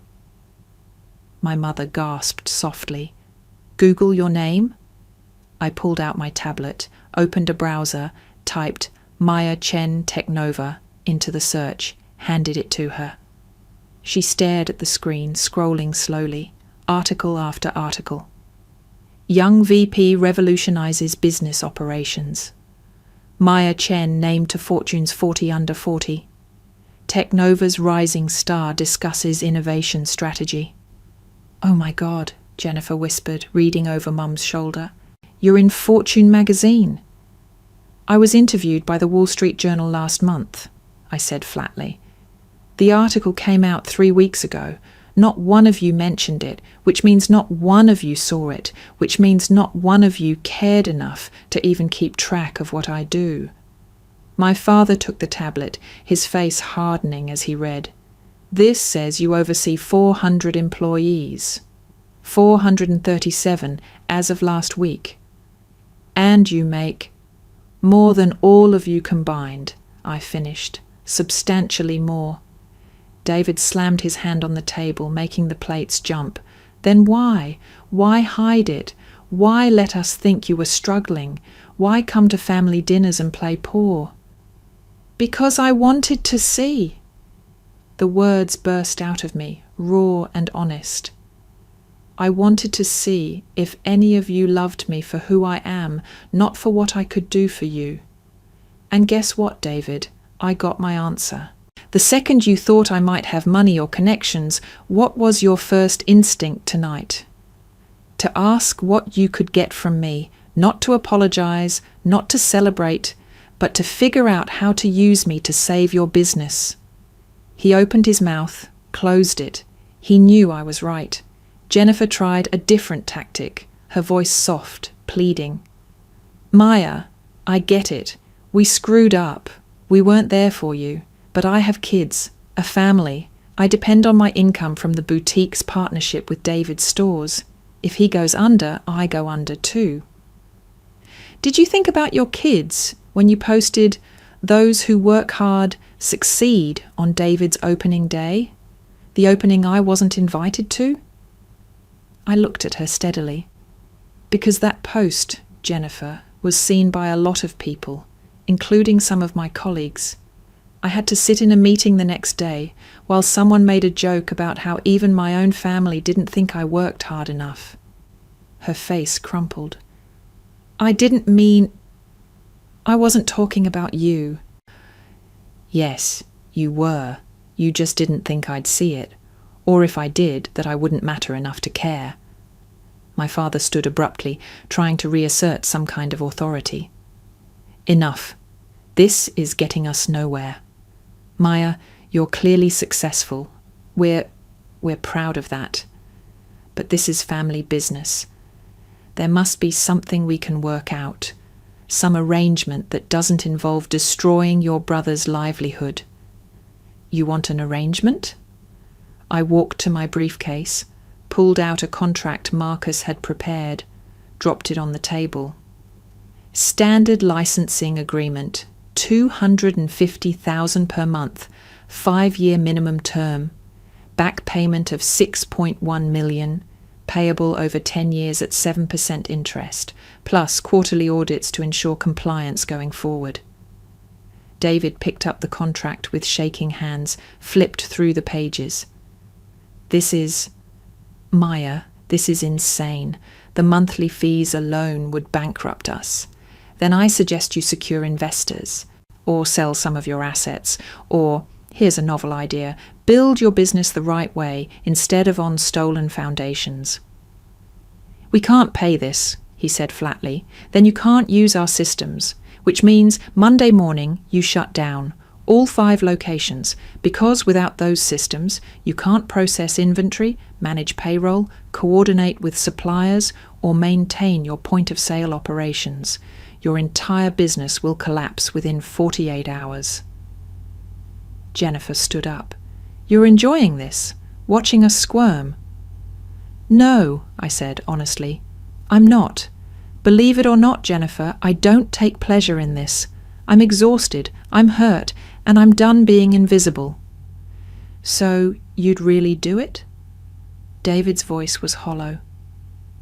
My mother gasped softly. Google your name? I pulled out my tablet, opened a browser, typed Maya Chen Technova into the search, handed it to her. She stared at the screen, scrolling slowly, article after article. Young VP revolutionizes business operations. Maya Chen named to Fortune's 40 under 40. Technova's rising star discusses innovation strategy. Oh my God, Jennifer whispered, reading over Mum's shoulder. You're in Fortune magazine." "I was interviewed by the Wall Street Journal last month," I said flatly. "The article came out 3 weeks ago. Not one of you mentioned it, which means not one of you saw it, which means not one of you cared enough to even keep track of what I do." My father took the tablet, his face hardening as he read. "This says you oversee 400 employees. 437 as of last week. And you make more than all of you combined," I finished. "Substantially more." David slammed his hand on the table, making the plates jump. "Then why? Why hide it? Why let us think you were struggling? Why come to family dinners and play poor?" "Because I wanted to see." The words burst out of me, raw and honest. "I wanted to see if any of you loved me for who I am, not for what I could do for you." And guess what, David? I got my answer. The second you thought I might have money or connections, what was your first instinct tonight? To ask what you could get from me, not to apologize, not to celebrate, but to figure out how to use me to save your business. He opened his mouth, closed it. He knew I was right. Jennifer tried a different tactic, her voice soft, pleading. "Maya, I get it. We screwed up. We weren't there for you. But I have kids, a family. I depend on my income from the boutique's partnership with David's stores. If he goes under, I go under too." Did you think about your kids when you posted "Those who work hard succeed" on David's opening day? The opening I wasn't invited to? I looked at her steadily. Because that post, Jennifer, was seen by a lot of people, including some of my colleagues. I had to sit in a meeting the next day while someone made a joke about how even my own family didn't think I worked hard enough. Her face crumpled. "I didn't mean... I wasn't talking about you." "Yes, you were. You just didn't think I'd see it. Or if I did, that I wouldn't matter enough to care." My father stood abruptly, trying to reassert some kind of authority. "Enough. This is getting us nowhere. Maya, you're clearly successful. We're proud of that. But this is family business. There must be something we can work out, some arrangement that doesn't involve destroying your brother's livelihood." "You want an arrangement?" I walked to my briefcase, pulled out a contract Marcus had prepared, dropped it on the table. "Standard licensing agreement. $250,000 per month, 5-year minimum term, back payment of $6.1 million, payable over 10 years at 7% interest, plus quarterly audits to ensure compliance going forward." David picked up the contract with shaking hands, flipped through the pages. Maya, this is insane. The monthly fees alone would bankrupt us. Then I suggest you secure investors, or sell some of your assets, or, here's a novel idea, build your business the right way instead of on stolen foundations. "We can't pay this," he said flatly. "Then you can't use our systems, which means Monday morning you shut down, all 5 locations, because without those systems you can't process inventory, manage payroll, coordinate with suppliers, or maintain your point-of-sale operations. Your entire business will collapse within 48 hours. Jennifer stood up. "You're enjoying this? Watching us squirm?" "No," I said honestly. "I'm not. Believe it or not, Jennifer, I don't take pleasure in this. I'm exhausted, I'm hurt, and I'm done being invisible." "So you'd really do it?" David's voice was hollow.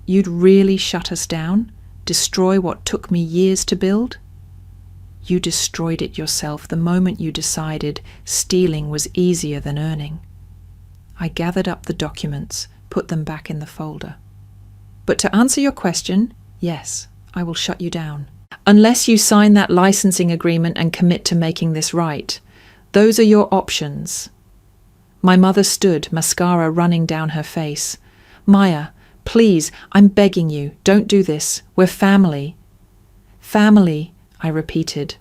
"You'd really shut us down? Destroy what took me years to build?" "You destroyed it yourself the moment you decided stealing was easier than earning." I gathered up the documents, put them back in the folder. "But to answer your question, yes, I will shut you down. Unless you sign that licensing agreement and commit to making this right. Those are your options." My mother stood, mascara running down her face. "Maya, Please, I'm begging you, don't do this. We're family. Family, I repeated.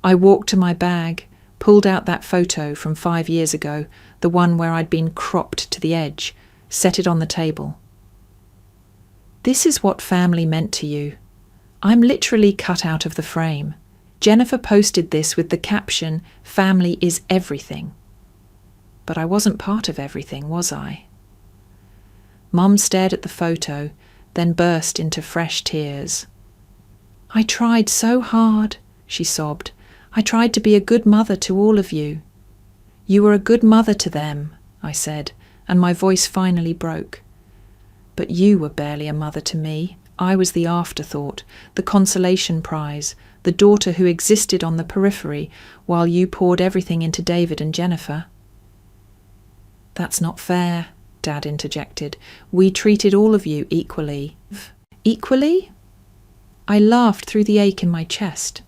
I walked to my bag, pulled out that photo from 5 years ago, the one where I'd been cropped to the edge, set it on the table. This is what family meant to you. I'm literally cut out of the frame. Jennifer posted this with the caption, "Family is everything." But I wasn't part of everything, was I? Mum stared at the photo, then burst into fresh tears. I tried so hard, she sobbed. I tried to be a good mother to all of you. You were a good mother to them, I said, and my voice finally broke. But you were barely a mother to me. I was the afterthought, the consolation prize, the daughter who existed on the periphery while you poured everything into David and Jennifer. That's not fair, Dad interjected. We treated all of you equally. Equally? I laughed through the ache in my chest.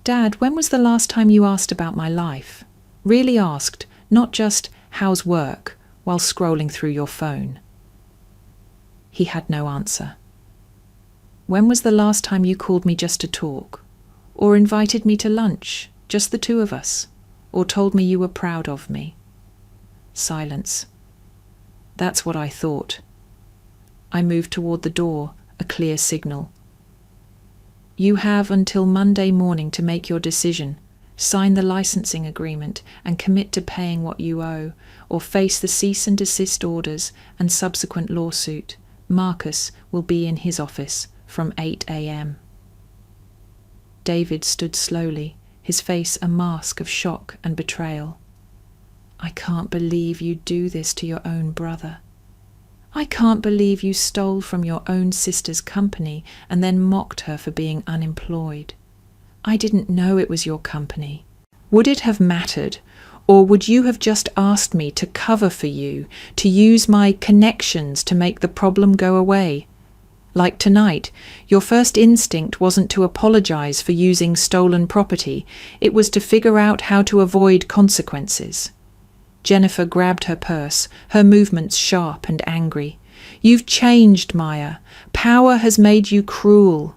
Dad, when was the last time you asked about my life? Really asked, not just, how's work, while scrolling through your phone. He had no answer. When was the last time you called me just to talk? Or invited me to lunch, just the two of us? Or told me you were proud of me? Silence. That's what I thought. I moved toward the door, a clear signal. You have until Monday morning to make your decision. Sign the licensing agreement and commit to paying what you owe, or face the cease and desist orders and subsequent lawsuit. Marcus will be in his office from 8 a.m. David stood slowly, his face a mask of shock and betrayal. I can't believe you do this to your own brother. I can't believe you stole from your own sister's company and then mocked her for being unemployed. I didn't know it was your company. Would it have mattered, or would you have just asked me to cover for you, to use my connections to make the problem go away? Like tonight, your first instinct wasn't to apologize for using stolen property, it was to figure out how to avoid consequences. Jennifer grabbed her purse, her movements sharp and angry. You've changed, Maya. Power has made you cruel.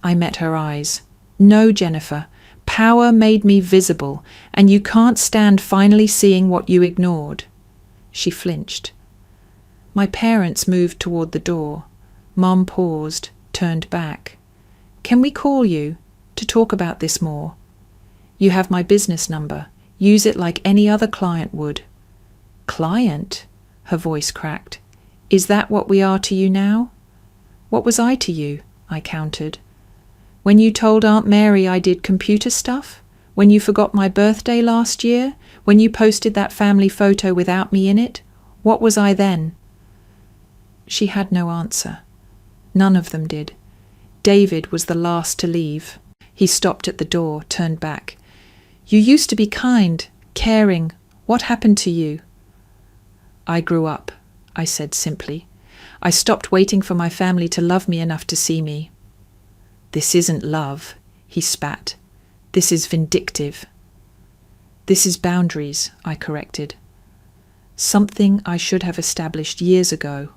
I met her eyes. No, Jennifer. Power made me visible, and you can't stand finally seeing what you ignored. She flinched. My parents moved toward the door. Mom paused, turned back. Can we call you to talk about this more? You have my business number. Use it like any other client would. Client? Her voice cracked. Is that what we are to you now? What was I to you? I countered. When you told Aunt Mary I did computer stuff? When you forgot my birthday last year? When you posted that family photo without me in it? What was I then? She had no answer. None of them did. David was the last to leave. He stopped at the door, turned back. You used to be kind, caring. What happened to you? I grew up, I said simply. I stopped waiting for my family to love me enough to see me. This isn't love, he spat. This is vindictive. This is boundaries, I corrected. Something I should have established years ago.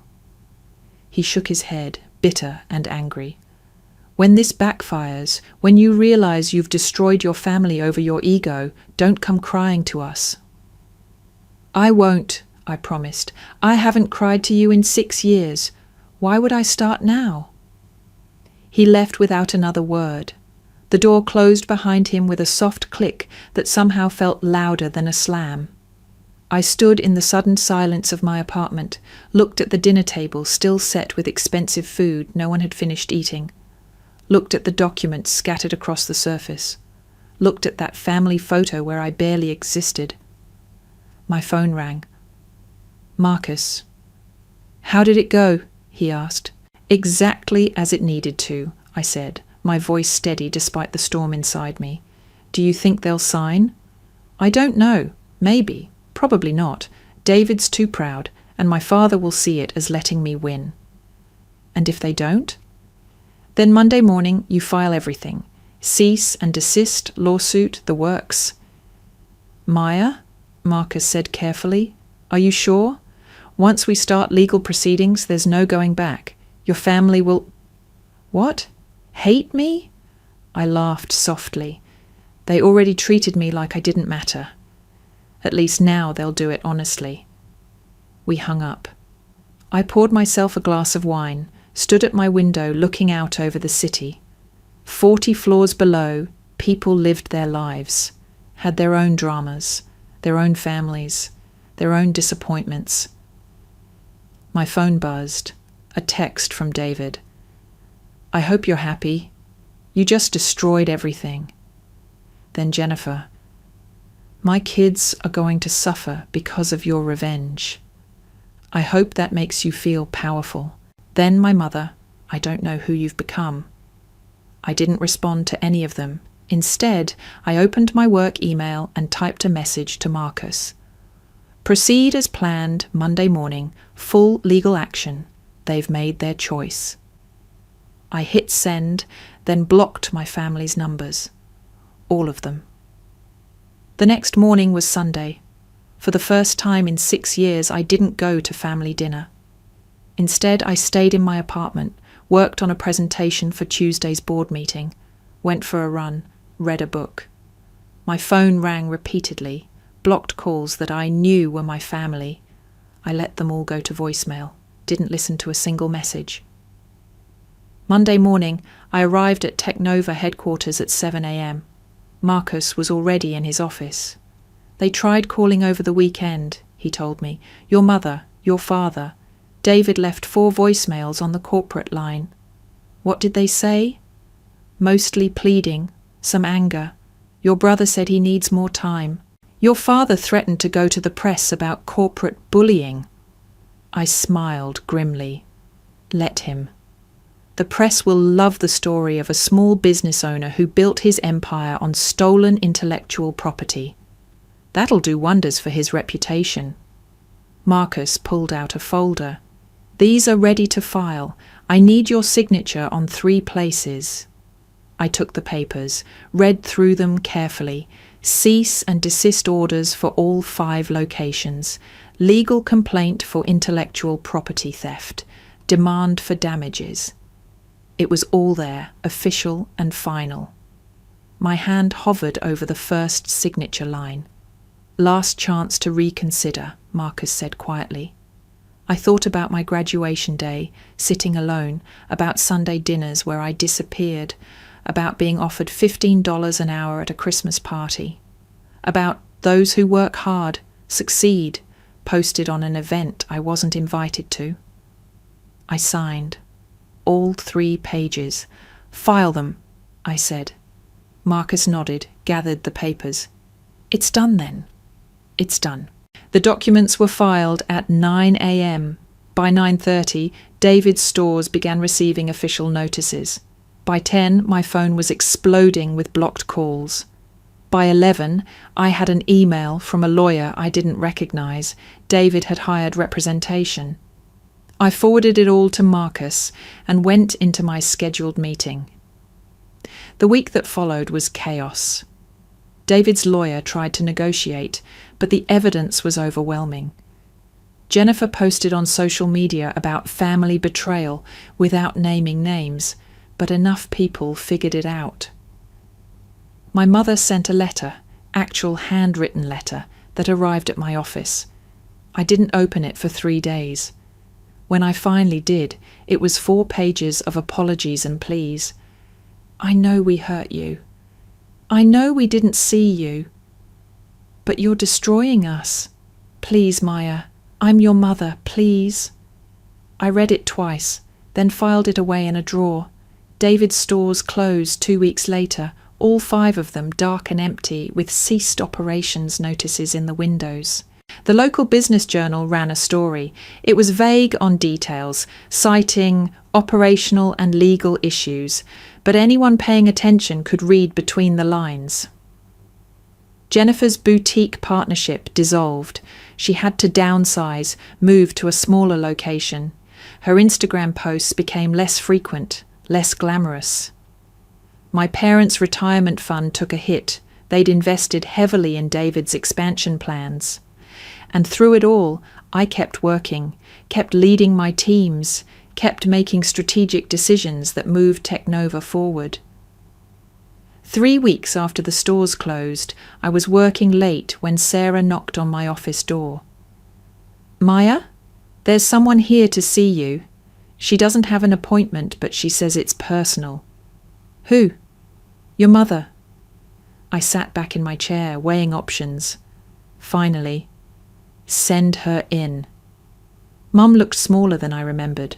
He shook his head, bitter and angry. When this backfires, when you realize you've destroyed your family over your ego, don't come crying to us. I won't, I promised. I haven't cried to you in 6 years. Why would I start now? He left without another word. The door closed behind him with a soft click that somehow felt louder than a slam. I stood in the sudden silence of my apartment, looked at the dinner table still set with expensive food no one had finished eating. Looked at the documents scattered across the surface. Looked at that family photo where I barely existed. My phone rang. Marcus. How did it go? He asked. Exactly as it needed to, I said, my voice steady despite the storm inside me. Do you think they'll sign? I don't know. Maybe. Probably not. David's too proud, and my father will see it as letting me win. And if they don't? Then Monday morning you file everything. Cease and desist, lawsuit, the works. Maya, Marcus said carefully, are you sure? Once we start legal proceedings, there's no going back. Your family will—" "What? Hate me?" I laughed softly. "They already treated me like I didn't matter. At least now they'll do it honestly." We hung up. I poured myself a glass of wine, stood at my window looking out over the city. 40 floors below, people lived their lives, had their own dramas, their own families, their own disappointments. My phone buzzed, a text from David. "I hope you're happy. You just destroyed everything." Then Jennifer, "My kids are going to suffer because of your revenge. I hope that makes you feel powerful." Then my mother, "I don't know who you've become." I didn't respond to any of them. Instead, I opened my work email and typed a message to Marcus. "Proceed as planned Monday morning, full legal action. They've made their choice." I hit send, then blocked my family's numbers. All of them. The next morning was Sunday. For the first time in 6 years, I didn't go to family dinner. Instead, I stayed in my apartment, worked on a presentation for Tuesday's board meeting, went for a run, read a book. My phone rang repeatedly, blocked calls that I knew were my family. I let them all go to voicemail, didn't listen to a single message. Monday morning, I arrived at Technova headquarters at 7 a.m. Marcus was already in his office. "They tried calling over the weekend," he told me. "Your mother, your father. David left 4 voicemails on the corporate line." "What did they say?" "Mostly pleading, some anger. Your brother said he needs more time. Your father threatened to go to the press about corporate bullying." I smiled grimly. Let him. The press will love the story of a small business owner who built his empire on stolen intellectual property. That'll do wonders for his reputation. Marcus pulled out a folder. "These are ready to file. I need your signature on 3 places." I took the papers, read through them carefully. Cease and desist orders for all 5 locations. Legal complaint for intellectual property theft. Demand for damages. It was all there, official and final. My hand hovered over the first signature line. "Last chance to reconsider," Marcus said quietly. I thought about my graduation day, sitting alone, about Sunday dinners where I disappeared, about being offered $15 an hour at a Christmas party, about those who work hard, succeed, posted on an event I wasn't invited to. I signed. All 3 pages. "File them," I said. Marcus nodded, gathered the papers. "It's done then." "It's done." The documents were filed at 9 a.m. By 9:30, David's stores began receiving official notices. By 10, my phone was exploding with blocked calls. By 11, I had an email from a lawyer I didn't recognize. David had hired representation. I forwarded it all to Marcus and went into my scheduled meeting. The week that followed was chaos. David's lawyer tried to negotiate, but the evidence was overwhelming. Jennifer posted on social media about family betrayal without naming names, but enough people figured it out. My mother sent a letter, actual handwritten letter, that arrived at my office. I didn't open it for 3 days. When I finally did, it was 4 pages of apologies and pleas. "I know we hurt you. I know we didn't see you. But you're destroying us. Please, Maya, I'm your mother, please." I read it twice, then filed it away in a drawer. David's stores closed 2 weeks later, all 5 of them dark and empty, with ceased operations notices in the windows. The local business journal ran a story. It was vague on details, citing operational and legal issues, but anyone paying attention could read between the lines. Jennifer's boutique partnership dissolved. She had to downsize, move to a smaller location. Her Instagram posts became less frequent, less glamorous. My parents' retirement fund took a hit. They'd invested heavily in David's expansion plans. And through it all, I kept working, kept leading my teams, kept making strategic decisions that moved Technova forward. 3 weeks after the stores closed, I was working late when Sarah knocked on my office door. "Maya, there's someone here to see you. She doesn't have an appointment, but she says it's personal." "Who?" "Your mother." I sat back in my chair, weighing options. Finally, "Send her in." Mum looked smaller than I remembered.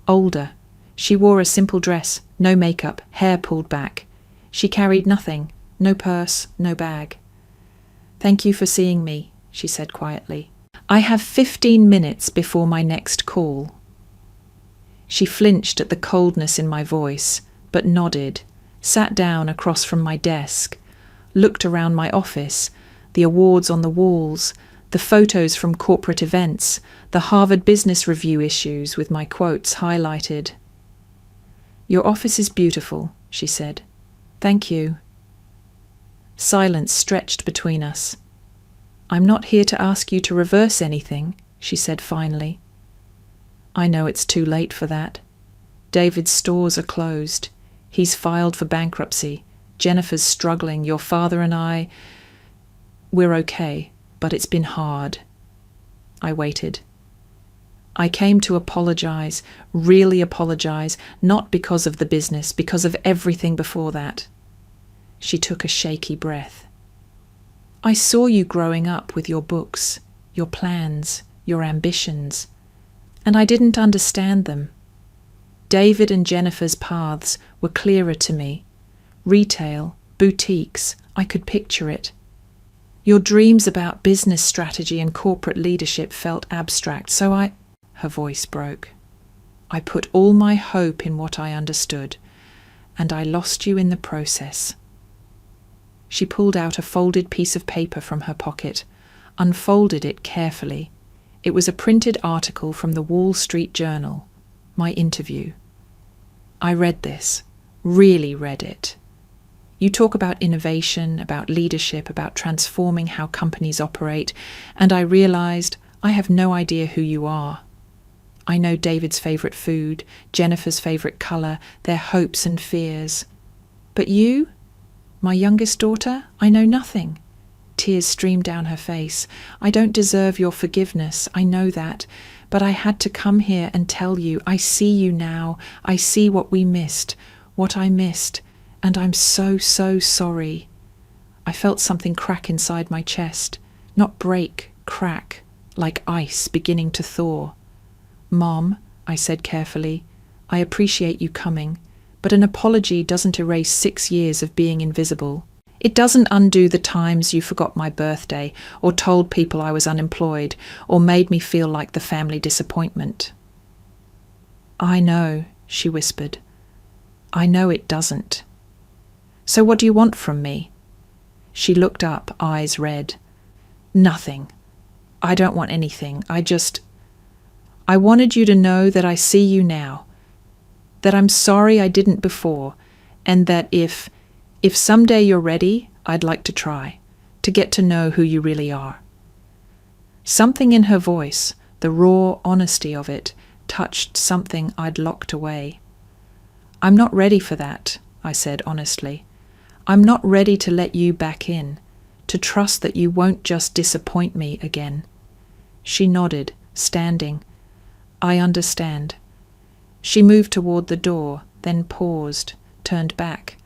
Older. She wore a simple dress, no makeup, hair pulled back. She carried nothing, no purse, no bag. "Thank you for seeing me," she said quietly. "I have 15 minutes before my next call." She flinched at the coldness in my voice, but nodded, sat down across from my desk, looked around my office, the awards on the walls, the photos from corporate events, the Harvard Business Review issues with my quotes highlighted. "Your office is beautiful," she said. "Thank you." Silence stretched between us. "I'm not here to ask you to reverse anything," she said finally. "I know it's too late for that. David's stores are closed. He's filed for bankruptcy. Jennifer's struggling. Your father and we're okay, but it's been hard." I waited. I came to apologize, really apologize, not because of the business, because of everything before that. She took a shaky breath. "I saw you growing up with your books, your plans, your ambitions, and I didn't understand them. David and Jennifer's paths were clearer to me. Retail, boutiques, I could picture it. Your dreams about business strategy and corporate leadership felt abstract, so Her voice broke. "I put all my hope in what I understood, and I lost you in the process." She pulled out a folded piece of paper from her pocket, unfolded it carefully. It was a printed article from the Wall Street Journal, my interview. I read this, really read it. You talk about innovation, about leadership, about transforming how companies operate, and I realized I have no idea who you are. I know David's favorite food, Jennifer's favorite color, their hopes and fears. But you, my youngest daughter, I know nothing. Tears streamed down her face. I don't deserve your forgiveness, I know that, but I had to come here and tell you, I see you now, I see what we missed, what I missed, and I'm so, so sorry. I felt something crack inside my chest, not break, crack, like ice beginning to thaw. "Mom," I said carefully, "I appreciate you coming, but an apology doesn't erase 6 years of being invisible. It doesn't undo the times you forgot my birthday, or told people I was unemployed, or made me feel like the family disappointment." "I know," she whispered. "I know it doesn't. So what do you want from me?" She looked up, eyes red. "Nothing. I don't want anything. I wanted you to know that I see you now, that I'm sorry I didn't before, and that if someday you're ready, I'd like to try, to get to know who you really are." Something in her voice, the raw honesty of it, touched something I'd locked away. "I'm not ready for that," I said honestly. "I'm not ready to let you back in, to trust that you won't just disappoint me again." She nodded, standing. "I understand." She moved toward the door, then paused, turned back.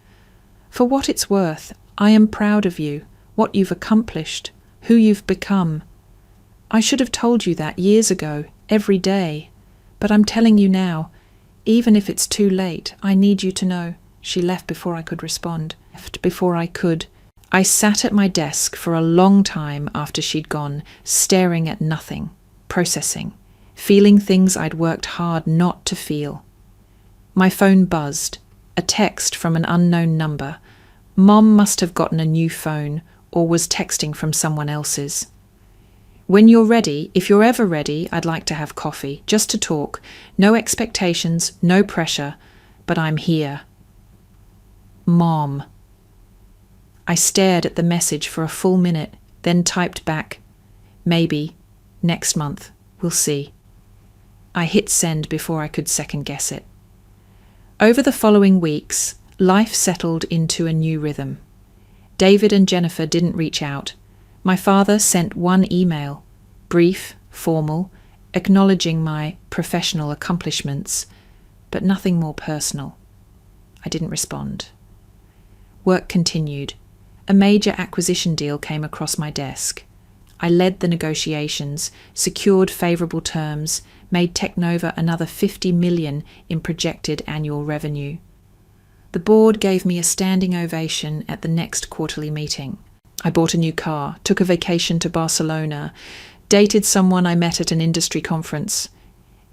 "For what it's worth, I am proud of you, what you've accomplished, who you've become. I should have told you that years ago, every day. But I'm telling you now, even if it's too late, I need you to know." She left before I could respond. I sat at my desk for a long time after she'd gone, staring at nothing, processing, feeling things I'd worked hard not to feel. My phone buzzed, a text from an unknown number. Mom must have gotten a new phone or was texting from someone else's. "When you're ready, if you're ever ready, I'd like to have coffee, just to talk. No expectations, no pressure, but I'm here. Mom." I stared at the message for a full minute, then typed back, "Maybe, Next month. We'll see. I hit send before I could second guess it. Over the following weeks, life settled into a new rhythm. David and Jennifer didn't reach out. My father sent one email, brief, formal, acknowledging my professional accomplishments, but nothing more personal. I didn't respond. Work continued. A major acquisition deal came across my desk. I led the negotiations, secured favourable terms, made Technova another $50 million in projected annual revenue. The board gave me a standing ovation at the next quarterly meeting. I bought a new car, took a vacation to Barcelona, dated someone I met at an industry conference.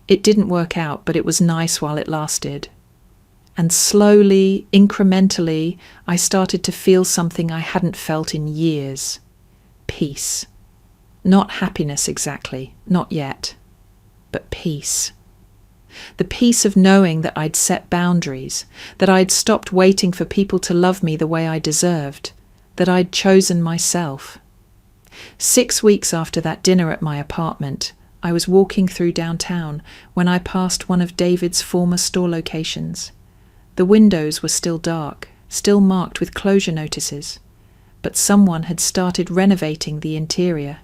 It didn't work out, but it was nice while it lasted. And slowly, incrementally, I started to feel something I hadn't felt in years. Peace. Not happiness exactly, not yet, but peace. The peace of knowing that I'd set boundaries, that I'd stopped waiting for people to love me the way I deserved, that I'd chosen myself. 6 weeks after that dinner at my apartment, I was walking through downtown when I passed one of David's former store locations. The windows were still dark, still marked with closure notices, but someone had started renovating the interior.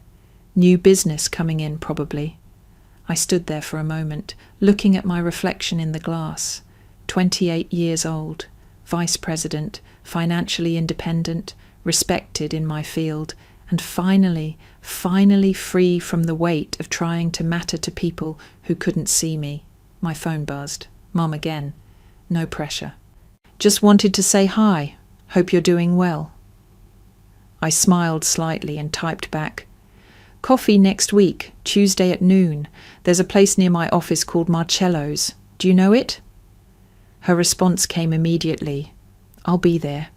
New business coming in, probably. I stood there for a moment, looking at my reflection in the glass. 28 years old, vice president, financially independent, respected in my field, and finally free from the weight of trying to matter to people who couldn't see me. My phone buzzed. Mom again. No pressure. Just wanted to say hi. Hope you're doing well. I smiled slightly and typed back, "Coffee next week, Tuesday at noon. There's a place near my office called Marcello's. Do you know it?" Her response came immediately. "I'll be there."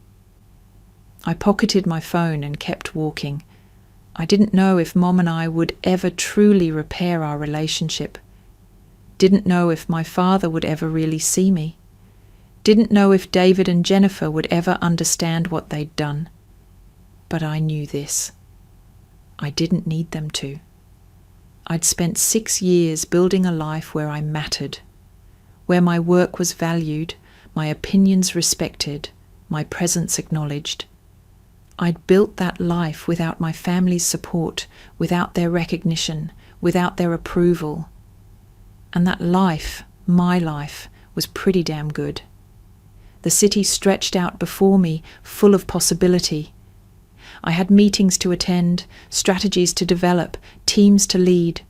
I pocketed my phone and kept walking. I didn't know if Mom and I would ever truly repair our relationship. Didn't know if my father would ever really see me. Didn't know if David and Jennifer would ever understand what they'd done. But I knew this. I didn't need them to. I'd spent 6 years building a life where I mattered, where my work was valued, my opinions respected, my presence acknowledged. I'd built that life without my family's support, without their recognition, without their approval. And that life, my life, was pretty damn good. The city stretched out before me, full of possibility. I had meetings to attend, strategies to develop, teams to lead.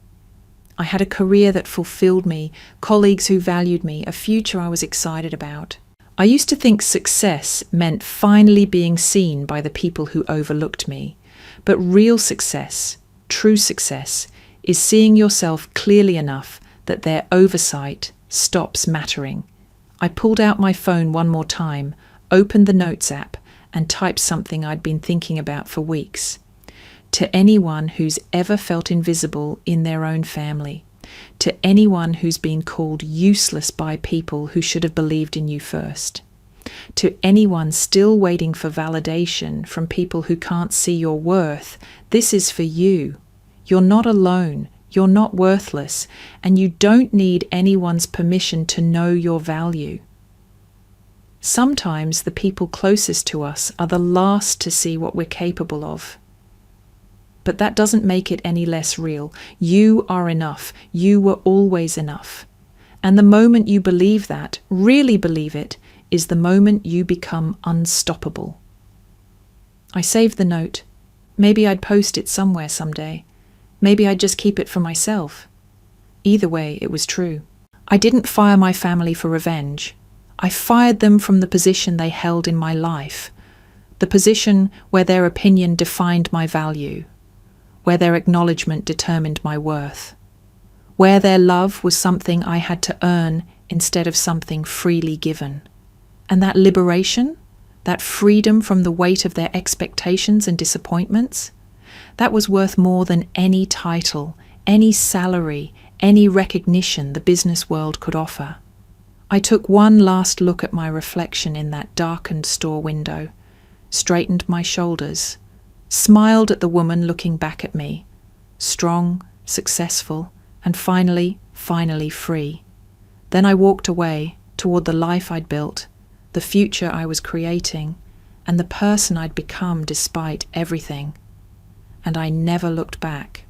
I had a career that fulfilled me, colleagues who valued me, a future I was excited about. I used to think success meant finally being seen by the people who overlooked me. But real success, true success, is seeing yourself clearly enough that their oversight stops mattering. I pulled out my phone one more time, opened the Notes app, and typed something I'd been thinking about for weeks. To anyone who's ever felt invisible in their own family, to anyone who's been called useless by people who should have believed in you first, to anyone still waiting for validation from people who can't see your worth, this is for you. You're not alone, you're not worthless, and you don't need anyone's permission to know your value. Sometimes the people closest to us are the last to see what we're capable of. But that doesn't make it any less real. You are enough. You were always enough. And the moment you believe that, really believe it, is the moment you become unstoppable. I saved the note. Maybe I'd post it somewhere someday. Maybe I'd just keep it for myself. Either way, it was true. I didn't fire my family for revenge. I fired them from the position they held in my life, the position where their opinion defined my value, where their acknowledgement determined my worth, where their love was something I had to earn instead of something freely given. And that liberation, that freedom from the weight of their expectations and disappointments, that was worth more than any title, any salary, any recognition the business world could offer. I took one last look at my reflection in that darkened store window, straightened my shoulders, smiled at the woman looking back at me, strong, successful, and finally free. Then I walked away toward the life I'd built, the future I was creating, and the person I'd become despite everything. And I never looked back.